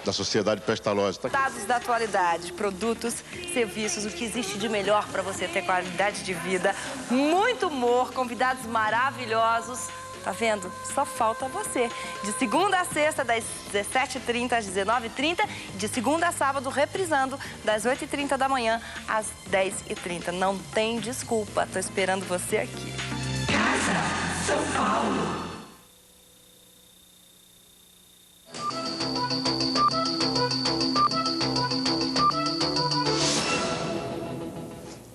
E: da Sociedade Pestalozzi.
V: Dados da atualidade, produtos, serviços, o que existe de melhor para você ter qualidade de vida, muito humor, convidados maravilhosos. Tá vendo? Só falta você. De segunda a sexta, das 17h30 às 19h30. De segunda a sábado, reprisando, das 8h30 da manhã às 10h30. Não tem desculpa. Tô esperando você aqui.
B: Casa São Paulo.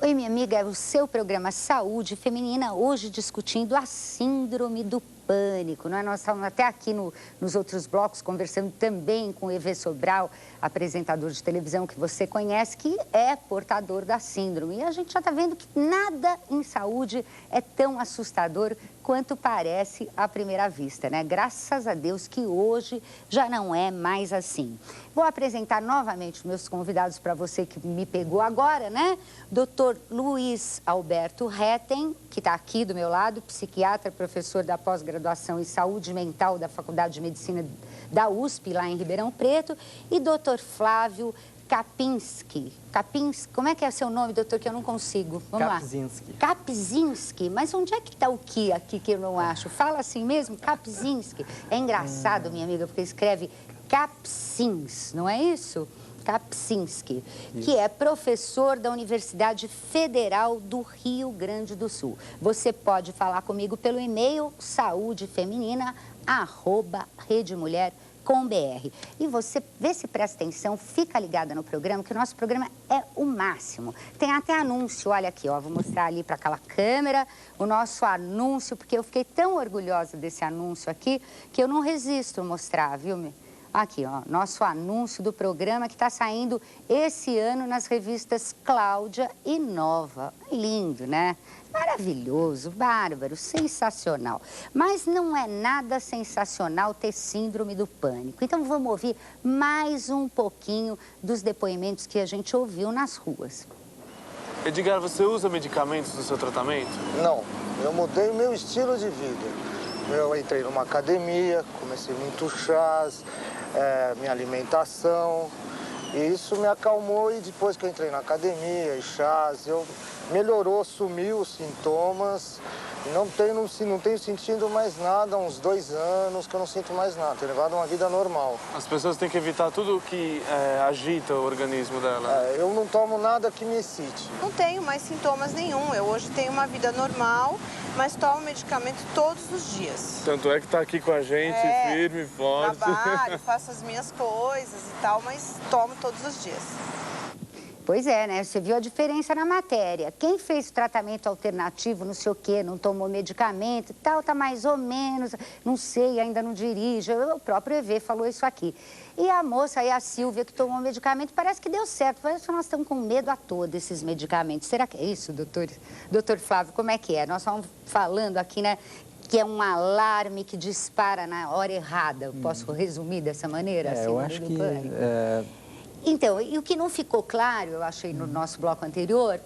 A: Oi, minha amiga, é o seu programa Saúde Feminina, hoje discutindo a síndrome do pânico, não é? Nós estamos até aqui nos outros blocos conversando também com o Evê Sobral, apresentador de televisão que você conhece, que é portador da síndrome. E a gente já está vendo que nada em saúde é tão assustador quanto parece à primeira vista, né? Graças a Deus que hoje já não é mais assim. Vou apresentar novamente meus convidados para você que me pegou agora, né? Dr. Luiz Alberto Hetten, que está aqui do meu lado, psiquiatra, professor da pós-graduação em saúde mental da Faculdade de Medicina da USP, lá em Ribeirão Preto, e Dr. Flávio Kapczynski. Como é que é seu nome, doutor, que eu não consigo? Vamos
U: Kapczynski.
A: lá. Kapczynski. Mas onde é que está o que aqui que eu não acho? Fala assim mesmo, Kapczynski. É engraçado, minha amiga, porque escreve Kapczynski, não é isso? Kapczynski, que é professor da Universidade Federal do Rio Grande do Sul. Você pode falar comigo pelo e-mail saudefeminina@redemulher.com.br. E você vê se presta atenção, fica ligada no programa, que o nosso programa é o máximo. Tem até anúncio, olha aqui, ó, vou mostrar ali para aquela câmera o nosso anúncio, porque eu fiquei tão orgulhosa desse anúncio aqui, que eu não resisto a mostrar, viu? Aqui, ó, nosso anúncio do programa que está saindo esse ano nas revistas Cláudia e Nova. Lindo, né? Maravilhoso, bárbaro, sensacional. Mas não é nada sensacional ter síndrome do pânico. Então vamos ouvir mais um pouquinho dos depoimentos que a gente ouviu nas ruas.
C: Edgar, você usa medicamentos no seu tratamento?
F: Não, eu mudei o meu estilo de vida. Eu entrei numa academia, comecei muito chás, minha alimentação. E isso me acalmou e depois que eu entrei na academia e chás, melhorou, sumiu os sintomas. E não tenho sentido mais nada há uns 2 anos que eu não sinto mais nada. Tenho levado uma vida normal.
C: As pessoas têm que evitar tudo que agita o organismo dela.
F: Eu não tomo nada que me excite.
D: Não tenho mais sintomas nenhum. Eu hoje tenho uma vida normal, mas tomo medicamento todos os dias.
C: Tanto é que está aqui com a gente, firme, forte.
D: Trabalho, faço as minhas coisas e tal, mas tomo todos os dias.
A: Pois é, né? Você viu a diferença na matéria. Quem fez tratamento alternativo, não sei o quê, não tomou medicamento e tal, tá mais ou menos, não sei, ainda não dirige. O próprio EV falou isso aqui. E a moça aí, a Silvia, que tomou medicamento, parece que deu certo. Parece que nós estamos com medo à toa desses medicamentos. Será que é isso, doutor Flávio? Como é que é? Nós estamos falando aqui, né, que é um alarme que dispara na hora errada. Eu posso resumir dessa maneira? Assim,
U: eu acho que...
A: Então, e o que não ficou claro, eu achei no nosso bloco anterior,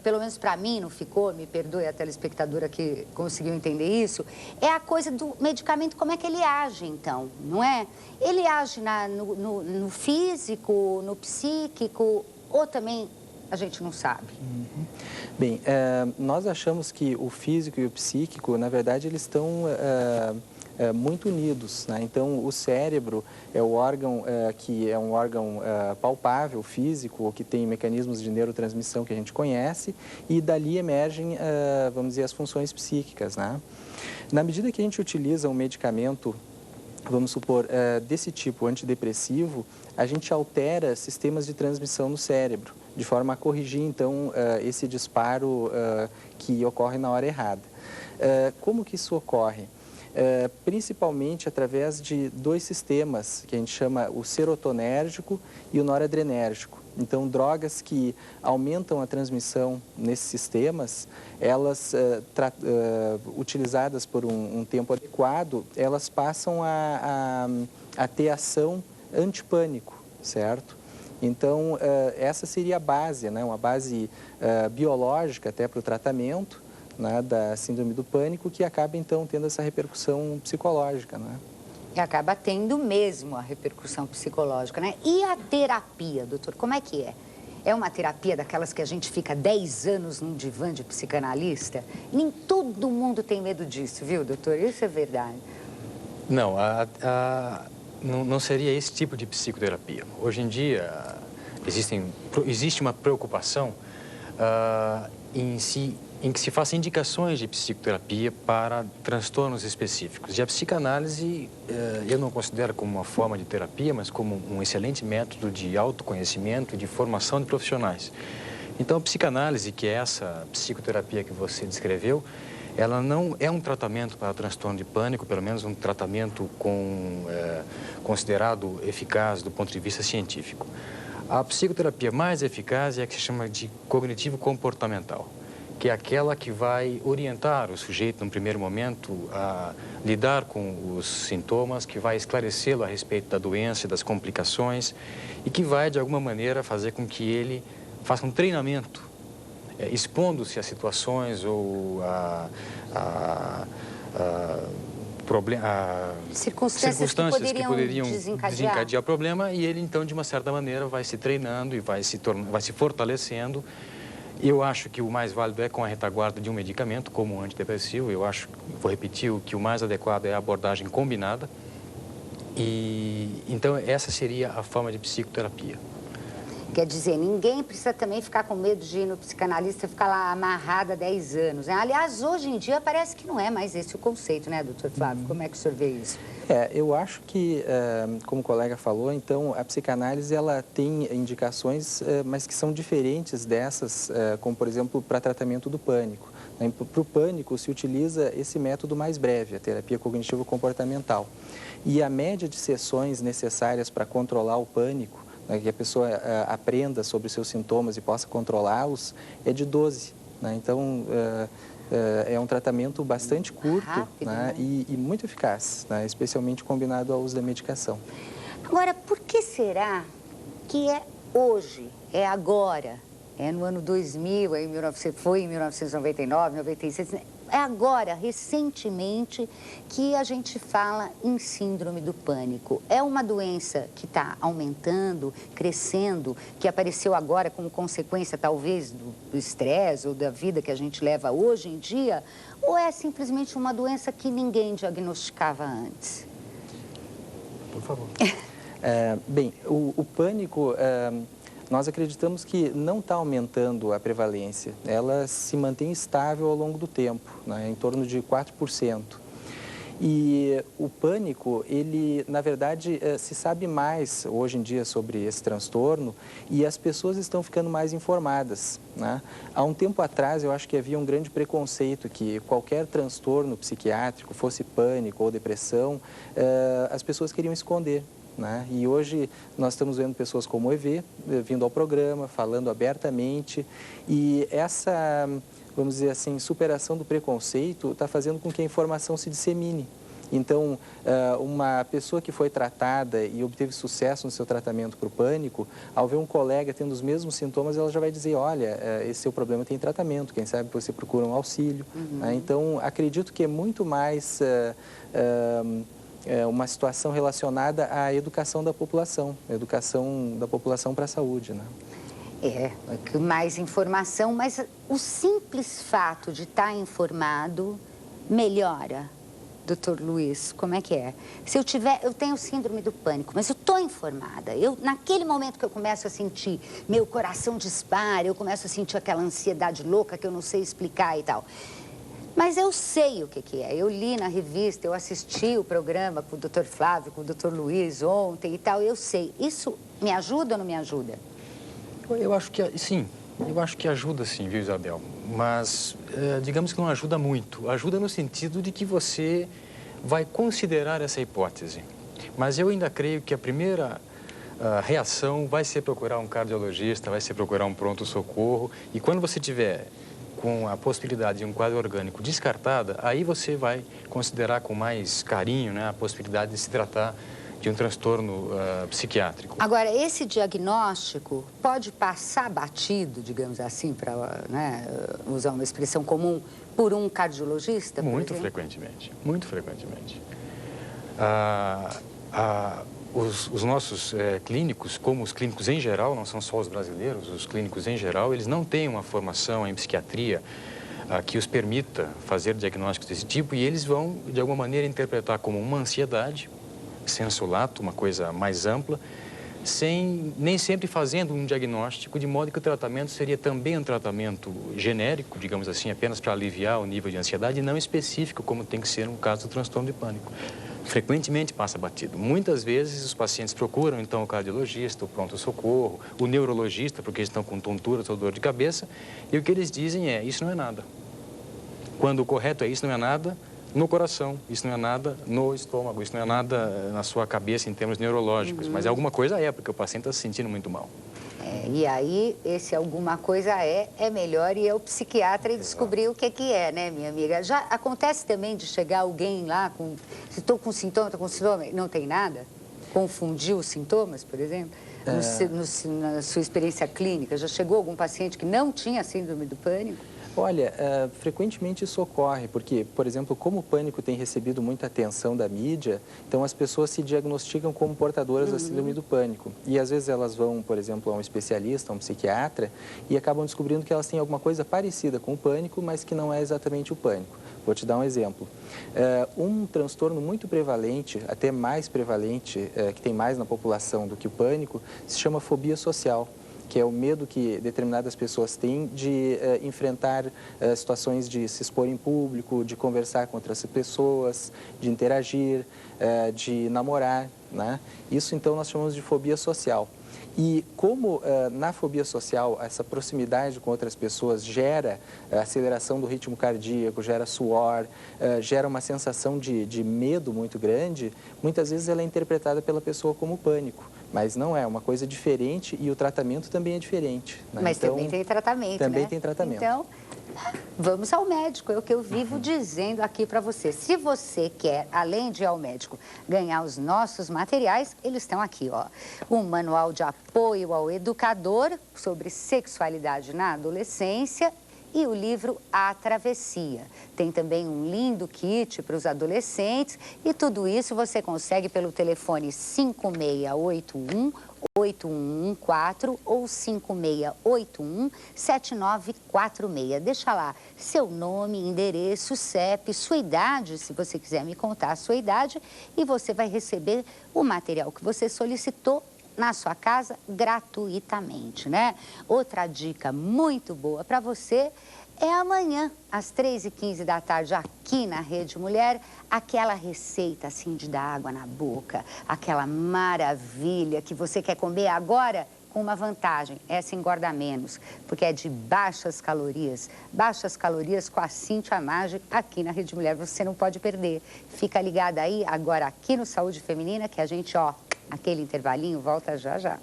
A: pelo menos para mim não ficou, me perdoe a telespectadora que conseguiu entender isso, é a coisa do medicamento, como é que ele age, então, não é? Ele age no físico, no psíquico, ou também a gente não sabe?
U: Bem, nós achamos que o físico e o psíquico, na verdade, eles estão... muito unidos, né? Então, o cérebro é o órgão que é um órgão palpável, físico, que tem mecanismos de neurotransmissão que a gente conhece e dali emergem, vamos dizer, as funções psíquicas, né? Na medida que a gente utiliza um medicamento, vamos supor, desse tipo antidepressivo, a gente altera sistemas de transmissão no cérebro, de forma a corrigir, então, esse disparo que ocorre na hora errada. Como que isso ocorre? Principalmente através de 2 sistemas, que a gente chama o serotonérgico e o noradrenérgico. Então, drogas que aumentam a transmissão nesses sistemas, elas, utilizadas por um tempo adequado, elas passam a ter ação antipânico, certo? Então, essa seria a base, né? Uma base biológica até para o tratamento, né, da síndrome do pânico, que acaba, então, tendo essa repercussão psicológica, né?
A: E acaba tendo mesmo a repercussão psicológica, né? E a terapia, doutor, como é que é? É uma terapia daquelas que a gente fica 10 anos num divã de psicanalista? Nem todo mundo tem medo disso, viu, doutor? Isso é verdade.
O: Não, não seria esse tipo de psicoterapia. Hoje em dia, existe uma preocupação em que se façam indicações de psicoterapia para transtornos específicos. E a psicanálise, eu não considero como uma forma de terapia, mas como um excelente método de autoconhecimento e de formação de profissionais. Então, a psicanálise, que é essa psicoterapia que você descreveu, ela não é um tratamento para transtorno de pânico, pelo menos um tratamento considerado eficaz do ponto de vista científico. A psicoterapia mais eficaz é a que se chama de cognitivo-comportamental, que é aquela que vai orientar o sujeito, num primeiro momento, a lidar com os sintomas, que vai esclarecê-lo a respeito da doença e das complicações e que vai, de alguma maneira, fazer com que ele faça um treinamento, expondo-se a situações ou circunstâncias que poderiam desencadear o problema, e ele, então, de uma certa maneira, vai se treinando e vai se fortalecendo. Eu acho que o mais válido é com a retaguarda de um medicamento, como um antidepressivo. Eu acho, vou repetir, que o mais adequado é a abordagem combinada. E então essa seria a forma de psicoterapia.
A: Quer dizer, ninguém precisa também ficar com medo de ir no psicanalista e ficar lá amarrada há 10 anos, né? Aliás, hoje em dia parece que não é mais esse o conceito, né, doutor Flávio? Como é que o senhor vê isso?
U: Eu acho que, como o colega falou, então, a psicanálise, ela tem indicações, mas que são diferentes dessas, como, por exemplo, para tratamento do pânico. Para o pânico, se utiliza esse método mais breve, a terapia cognitivo-comportamental. E a média de sessões necessárias para controlar o pânico, que a pessoa aprenda sobre os seus sintomas e possa controlá-los, é de 12. Né? Então, é um tratamento bastante curto, rápido, né? E muito eficaz, né? Especialmente combinado ao uso da medicação.
A: Agora, por que será que é hoje, é agora, é no ano 2000, foi em 1999, 96... É agora, recentemente, que a gente fala em síndrome do pânico. É uma doença que está aumentando, crescendo, que apareceu agora como consequência, talvez, do estresse ou da vida que a gente leva hoje em dia? Ou é simplesmente uma doença que ninguém diagnosticava antes?
U: Por favor. Bem, o pânico... Nós acreditamos que não está aumentando a prevalência, ela se mantém estável ao longo do tempo, né, em torno de 4%. E o pânico, ele, na verdade, se sabe mais hoje em dia sobre esse transtorno e as pessoas estão ficando mais informadas, né? Há um tempo atrás, eu acho que havia um grande preconceito que qualquer transtorno psiquiátrico, fosse pânico ou depressão, as pessoas queriam esconder. Né? E hoje nós estamos vendo pessoas como o EV vindo ao programa, falando abertamente, e essa, vamos dizer assim, superação do preconceito está fazendo com que a informação se dissemine. Então, uma pessoa que foi tratada e obteve sucesso no seu tratamento para o pânico, ao ver um colega tendo os mesmos sintomas, ela já vai dizer, olha, esse seu problema tem tratamento, quem sabe você procura um auxílio. Né? Então, acredito que é muito mais... uma situação relacionada à educação da população, para a saúde, né?
A: Mais informação, mas o simples fato de estar informado melhora, doutor Luiz, como é que é? Se eu tenho síndrome do pânico, mas eu estou informada, naquele momento que eu começo a sentir, meu coração dispara, eu começo a sentir aquela ansiedade louca que eu não sei explicar e tal. Mas eu sei o que é. Eu li na revista, eu assisti o programa com o doutor Flávio, com o doutor Luiz ontem e tal, eu sei. Isso me ajuda ou não me ajuda?
O: Eu acho que sim, eu acho que ajuda sim, viu, Isabel? Mas digamos que não ajuda muito. Ajuda no sentido de que você vai considerar essa hipótese. Mas eu ainda creio que a primeira reação vai ser procurar um cardiologista, vai ser procurar um pronto-socorro. E quando você tiver com a possibilidade de um quadro orgânico descartada, aí você vai considerar com mais carinho, né, a possibilidade de se tratar de um transtorno psiquiátrico.
A: Agora, esse diagnóstico pode passar batido, digamos assim, para usar uma expressão comum, por um cardiologista,
O: Muito frequentemente, muito frequentemente. Os nossos clínicos, como os clínicos em geral, não são só os brasileiros, os clínicos em geral, eles não têm uma formação em psiquiatria que os permita fazer diagnósticos desse tipo, e eles vão, de alguma maneira, interpretar como uma ansiedade, sensu lato, uma coisa mais ampla, nem sempre fazendo um diagnóstico, de modo que o tratamento seria também um tratamento genérico, digamos assim, apenas para aliviar o nível de ansiedade, e não específico, como tem que ser no caso do transtorno de pânico. Frequentemente passa batido. Muitas vezes os pacientes procuram, então, o cardiologista, o pronto-socorro, o neurologista, porque eles estão com tontura ou dor de cabeça, e o que eles dizem é, isso não é nada. Quando o correto é, isso não é nada no coração, isso não é nada no estômago, isso não é nada na sua cabeça em termos neurológicos, mas alguma coisa porque o paciente está se sentindo muito mal.
A: E aí, esse alguma coisa é melhor ir ao psiquiatra e descobrir o que é, né, minha amiga? Já acontece também de chegar alguém lá com... Se estou com sintoma, não tem nada? Confundir os sintomas, por exemplo? Na sua experiência clínica, já chegou algum paciente que não tinha síndrome do pânico?
U: Olha, frequentemente isso ocorre, porque, por exemplo, como o pânico tem recebido muita atenção da mídia, então as pessoas se diagnosticam como portadoras da síndrome do pânico. E às vezes elas vão, por exemplo, a um especialista, a um psiquiatra, e acabam descobrindo que elas têm alguma coisa parecida com o pânico, mas que não é exatamente o pânico. Vou te dar um exemplo. Um transtorno muito prevalente, até mais prevalente, que tem mais na população do que o pânico, se chama fobia social, que é o medo que determinadas pessoas têm de enfrentar situações de se expor em público, de conversar com outras pessoas, de interagir, de namorar, né? Isso, então, nós chamamos de fobia social. E como na fobia social essa proximidade com outras pessoas gera aceleração do ritmo cardíaco, gera suor, gera uma sensação de medo muito grande, muitas vezes ela é interpretada pela pessoa como pânico. Mas não é, uma coisa diferente e o tratamento também é diferente, né?
A: Mas
U: então,
A: também tem tratamento,
U: também
A: né?
U: tem tratamento.
A: Então, vamos ao médico, é o que eu vivo dizendo aqui para você. Se você quer, além de ir ao médico, ganhar os nossos materiais, eles estão aqui, ó. Um manual de apoio ao educador sobre sexualidade na adolescência e o livro A Travessia. Tem também um lindo kit para os adolescentes e tudo isso você consegue pelo telefone 5681-8114 ou 5681-7946. Deixa lá seu nome, endereço, CEP, sua idade, se você quiser me contar a sua idade, e você vai receber o material que você solicitou na sua casa gratuitamente, né? Outra dica muito boa para você é amanhã, às 3h15 da tarde, aqui na Rede Mulher, aquela receita assim de dar água na boca, aquela maravilha que você quer comer agora com uma vantagem, essa engorda menos, porque é de baixas calorias com a Cíntia Maggi aqui na Rede Mulher, você não pode perder. Fica ligada aí agora aqui no Saúde Feminina que a gente, ó, aquele intervalinho volta já já.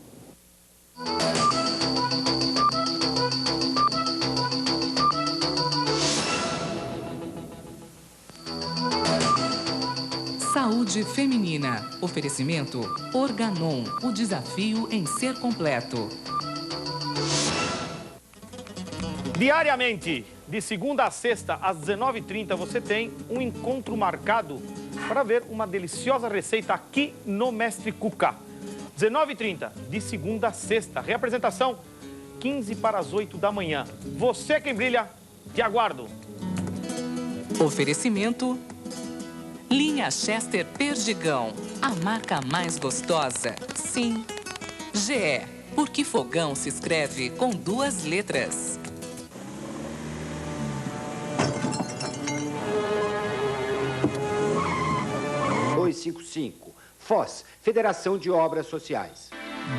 B: Saúde Feminina. Oferecimento Organon, o desafio em ser completo.
P: Diariamente, de segunda a sexta, às 19h30, você tem um encontro marcado para ver uma deliciosa receita aqui no Mestre Cuca. 19h30, de segunda a sexta. Reapresentação, 15 para as 8 da manhã. Você quem brilha, te aguardo.
B: Oferecimento Linha Chester Perdigão, a marca mais gostosa. Sim. GE, porque fogão se escreve com 2 letras.
H: FOS, Federação de Obras Sociais.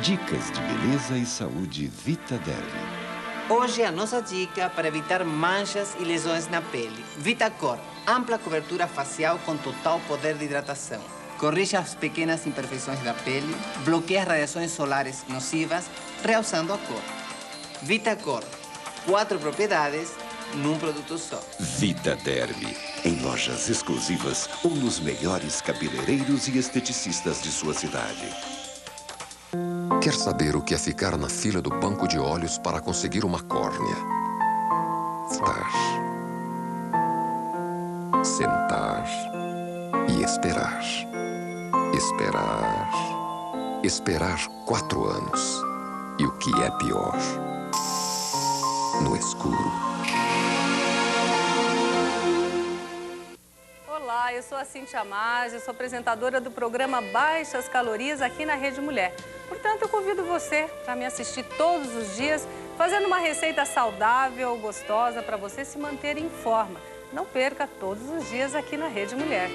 I: Dicas de beleza e saúde Vita Derby.
W: Hoje a nossa dica para evitar manchas e lesões na pele. Vitacor, ampla cobertura facial com total poder de hidratação. Corrige as pequenas imperfeições da pele, bloqueia as radiações solares nocivas, realçando a cor. Vitacor, 4 propriedades num produto só.
I: Vita Derby, em lojas exclusivas ou nos melhores cabeleireiros e esteticistas de sua cidade.
S: Quer saber o que é ficar na fila do banco de olhos para conseguir uma córnea? Sentar. Sentar e esperar. Esperar. Esperar 4 anos. E o que é pior? No escuro.
M: Olá, eu sou a Cíntia Maggi, sou apresentadora do programa Baixas Calorias aqui na Rede Mulher. Portanto, eu convido você para me assistir todos os dias, fazendo uma receita saudável, gostosa, para você se manter em forma. Não perca todos os dias aqui na Rede Mulher.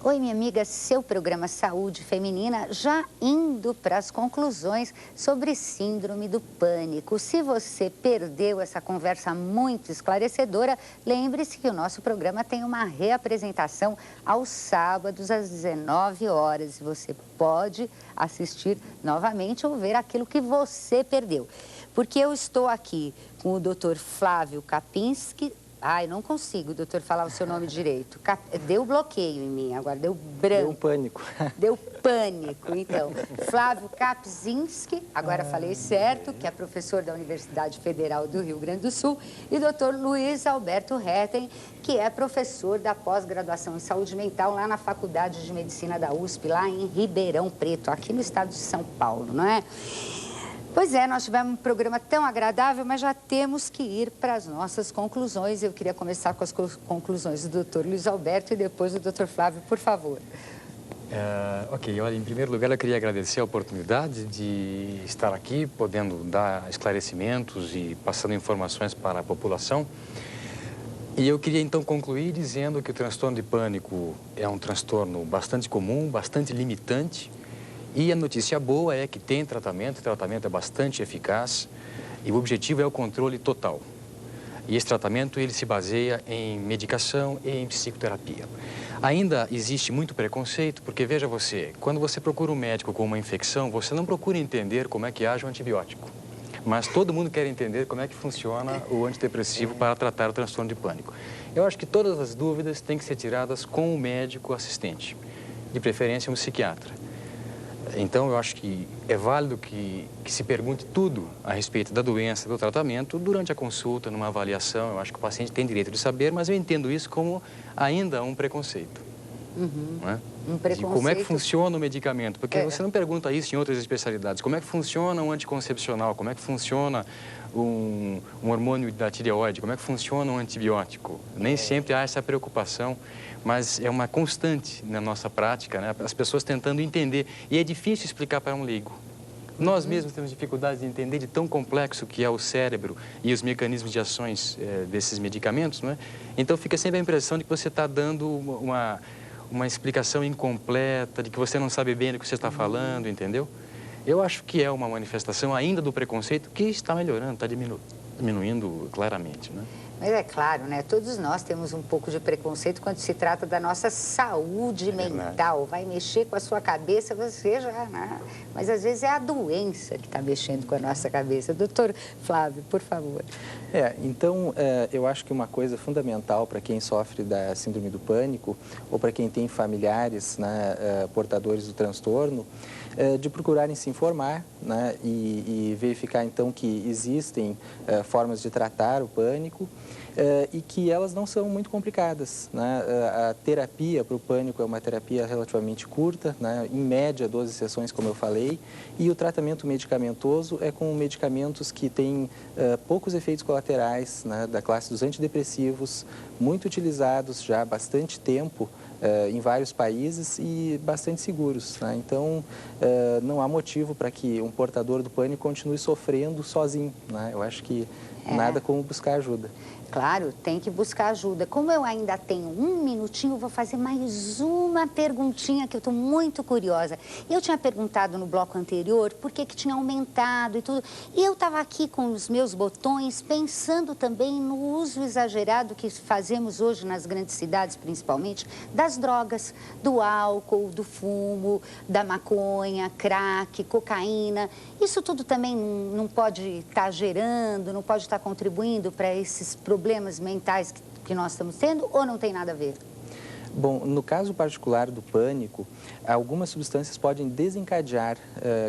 A: Oi, minha amiga, seu programa Saúde Feminina já indo para as conclusões sobre síndrome do pânico. Se você perdeu essa conversa muito esclarecedora, lembre-se que o nosso programa tem uma reapresentação aos sábados às 19 horas. Você pode assistir novamente ou ver aquilo que você perdeu. Porque eu estou aqui com o Dr. Flávio Kapinski. Ai, não consigo, doutor, falar o seu nome direito. Deu bloqueio em mim, agora deu branco.
U: Deu um pânico.
A: Deu pânico, então. Flávio Kapinski, agora falei certo, que é professor da Universidade Federal do Rio Grande do Sul, e doutor Luiz Alberto Retten, que é professor da pós-graduação em saúde mental lá na Faculdade de Medicina da USP, lá em Ribeirão Preto, aqui no estado de São Paulo, não é? Pois é, nós tivemos um programa tão agradável, mas já temos que ir para as nossas conclusões. Eu queria começar com as conclusões do Dr. Luiz Alberto e depois do Dr. Flávio, por favor.
O: Ok, olha, em primeiro lugar eu queria agradecer a oportunidade de estar aqui, podendo dar esclarecimentos e passando informações para a população. E eu queria então concluir dizendo que o transtorno de pânico é um transtorno bastante comum, bastante limitante. E a notícia boa é que tem tratamento, o tratamento é bastante eficaz e o objetivo é o controle total. E esse tratamento ele se baseia em medicação e em psicoterapia. Ainda existe muito preconceito, porque veja você, quando você procura um médico com uma infecção, você não procura entender como é que age o antibiótico. Mas todo mundo quer entender como é que funciona o antidepressivo para tratar o transtorno de pânico. Eu acho que todas as dúvidas têm que ser tiradas com o médico assistente, de preferência um psiquiatra. Então, eu acho que é válido que se pergunte tudo a respeito da doença, do tratamento, durante a consulta, numa avaliação. Eu acho que o paciente tem direito de saber, mas eu entendo isso como ainda um preconceito. Não é?
A: Um preconceito.
O: De como é que funciona o medicamento, porque você não pergunta isso em outras especialidades. Como é que funciona um anticoncepcional? Como é que funciona um hormônio da tireoide? Como é que funciona um antibiótico? Nem sempre há essa preocupação, mas é uma constante na nossa prática, né? As pessoas tentando entender. E é difícil explicar para um leigo. Nós mesmos temos dificuldade de entender de tão complexo que é o cérebro e os mecanismos de ações desses medicamentos, não é? Então fica sempre a impressão de que você está dando uma explicação incompleta, de que você não sabe bem do que você está falando, entendeu? Eu acho que é uma manifestação ainda do preconceito que está melhorando, está diminuindo claramente, né?
A: Mas é claro, né? Todos nós temos um pouco de preconceito quando se trata da nossa saúde mental. Vai mexer com a sua cabeça, você já... Né? Mas às vezes é a doença que está mexendo com a nossa cabeça. Doutor Flávio, por favor.
U: Então, eu acho que uma coisa fundamental para quem sofre da síndrome do pânico ou para quem tem familiares, né, portadores do transtorno, de procurarem se informar, né, e verificar então que existem formas de tratar o pânico e que elas não são muito complicadas, né? A terapia para o pânico é uma terapia relativamente curta, né? Em média 12 sessões, como eu falei, e o tratamento medicamentoso é com medicamentos que têm poucos efeitos colaterais, né, da classe dos antidepressivos, muito utilizados já há bastante tempo em vários países e bastante seguros, né? Então, não há motivo para que um portador do pânico continue sofrendo sozinho, né? Eu acho que nada como buscar ajuda.
A: Claro, tem que buscar ajuda. Como eu ainda tenho um minutinho, vou fazer mais uma perguntinha que eu estou muito curiosa. Eu tinha perguntado no bloco anterior por que tinha aumentado e tudo. E eu estava aqui com os meus botões pensando também no uso exagerado que fazemos hoje nas grandes cidades, principalmente, das drogas, do álcool, do fumo, da maconha, crack, cocaína. Isso tudo também não pode estar gerando, não pode estar contribuindo para esses problemas mentais que nós estamos tendo, ou não tem nada a ver?
U: Bom, no caso particular do pânico, algumas substâncias podem desencadear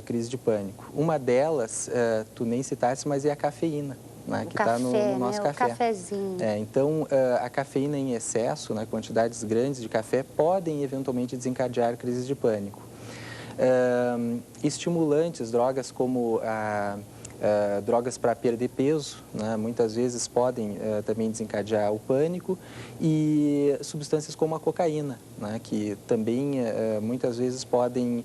U: crise de pânico. Uma delas, tu nem citaste, mas é a cafeína, né, que está no nosso café.
A: O cafezinho.
U: Então, a cafeína em excesso, né, quantidades grandes de café, podem eventualmente desencadear crises de pânico. Estimulantes, drogas como drogas para perder peso, né, muitas vezes podem também desencadear o pânico, e substâncias como a cocaína, né, que também muitas vezes podem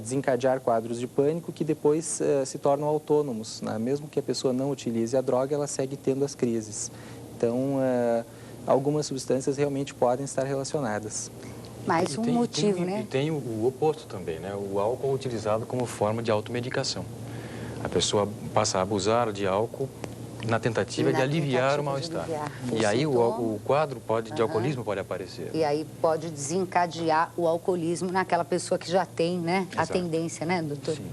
U: desencadear quadros de pânico que depois se tornam autônomos, né? Mesmo que a pessoa não utilize a droga, ela segue tendo as crises. Então, algumas substâncias realmente podem estar relacionadas.
A: Mais um motivo, né?
O: E tem o oposto também, né? O álcool utilizado como forma de automedicação. A pessoa passa a abusar de álcool na tentativa de aliviar o mal-estar. E aí o quadro de alcoolismo pode aparecer.
A: E aí pode desencadear o alcoolismo naquela pessoa que já tem, né, a tendência, né, doutor?
O: Sim.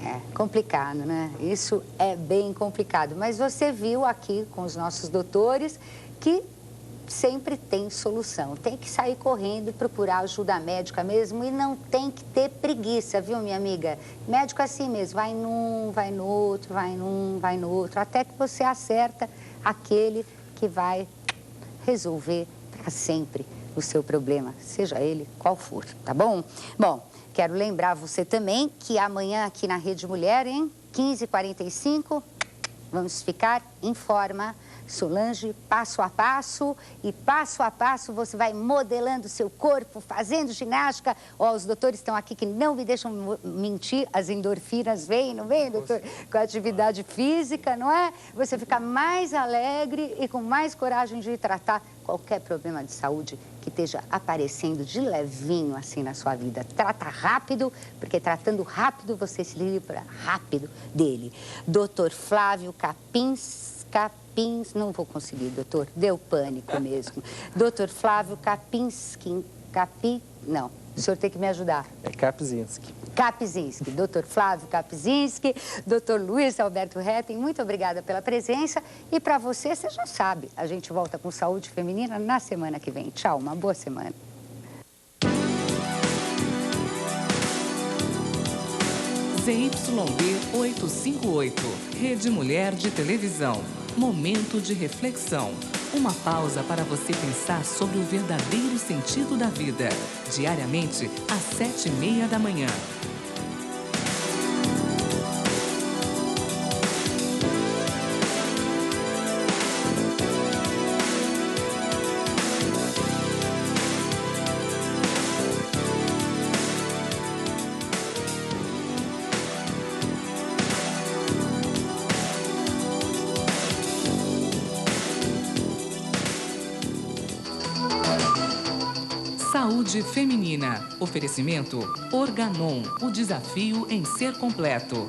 A: É complicado, né? Isso é bem complicado. Mas você viu aqui com os nossos doutores que sempre tem solução. Tem que sair correndo e procurar ajuda médica mesmo, e não tem que ter preguiça, viu, minha amiga? Médico é assim mesmo, vai num, vai no outro, vai num, vai no outro, até que você acerta aquele que vai resolver para sempre o seu problema, seja ele qual for, tá bom? Bom, quero lembrar você também que amanhã aqui na Rede Mulher, hein? 15h45, vamos ficar em forma. Solange, passo a passo, e passo a passo você vai modelando seu corpo, fazendo ginástica. Ó, os doutores estão aqui que não me deixam mentir, as endorfinas vêm, não vem, doutor? Com a atividade física, não é? Você fica mais alegre e com mais coragem de tratar qualquer problema de saúde que esteja aparecendo de levinho assim na sua vida. Trata rápido, porque tratando rápido você se livra rápido dele. Doutor Flávio Capins, não vou conseguir, doutor, deu pânico mesmo. Doutor Flávio Kapinski, não, o senhor tem que me ajudar.
U: É Kapzinski.
A: Kapzinski, doutor Flávio Kapzinski, doutor Luiz Alberto Retten, muito obrigada pela presença. E para você já sabe, a gente volta com Saúde Feminina na semana que vem. Tchau, uma boa semana.
B: ZYD 858, Rede Mulher de Televisão. Momento de reflexão. Uma pausa para você pensar sobre o verdadeiro sentido da vida. Diariamente, às 7h30 da manhã. Saúde Feminina. Oferecimento Organon, o desafio em ser completo.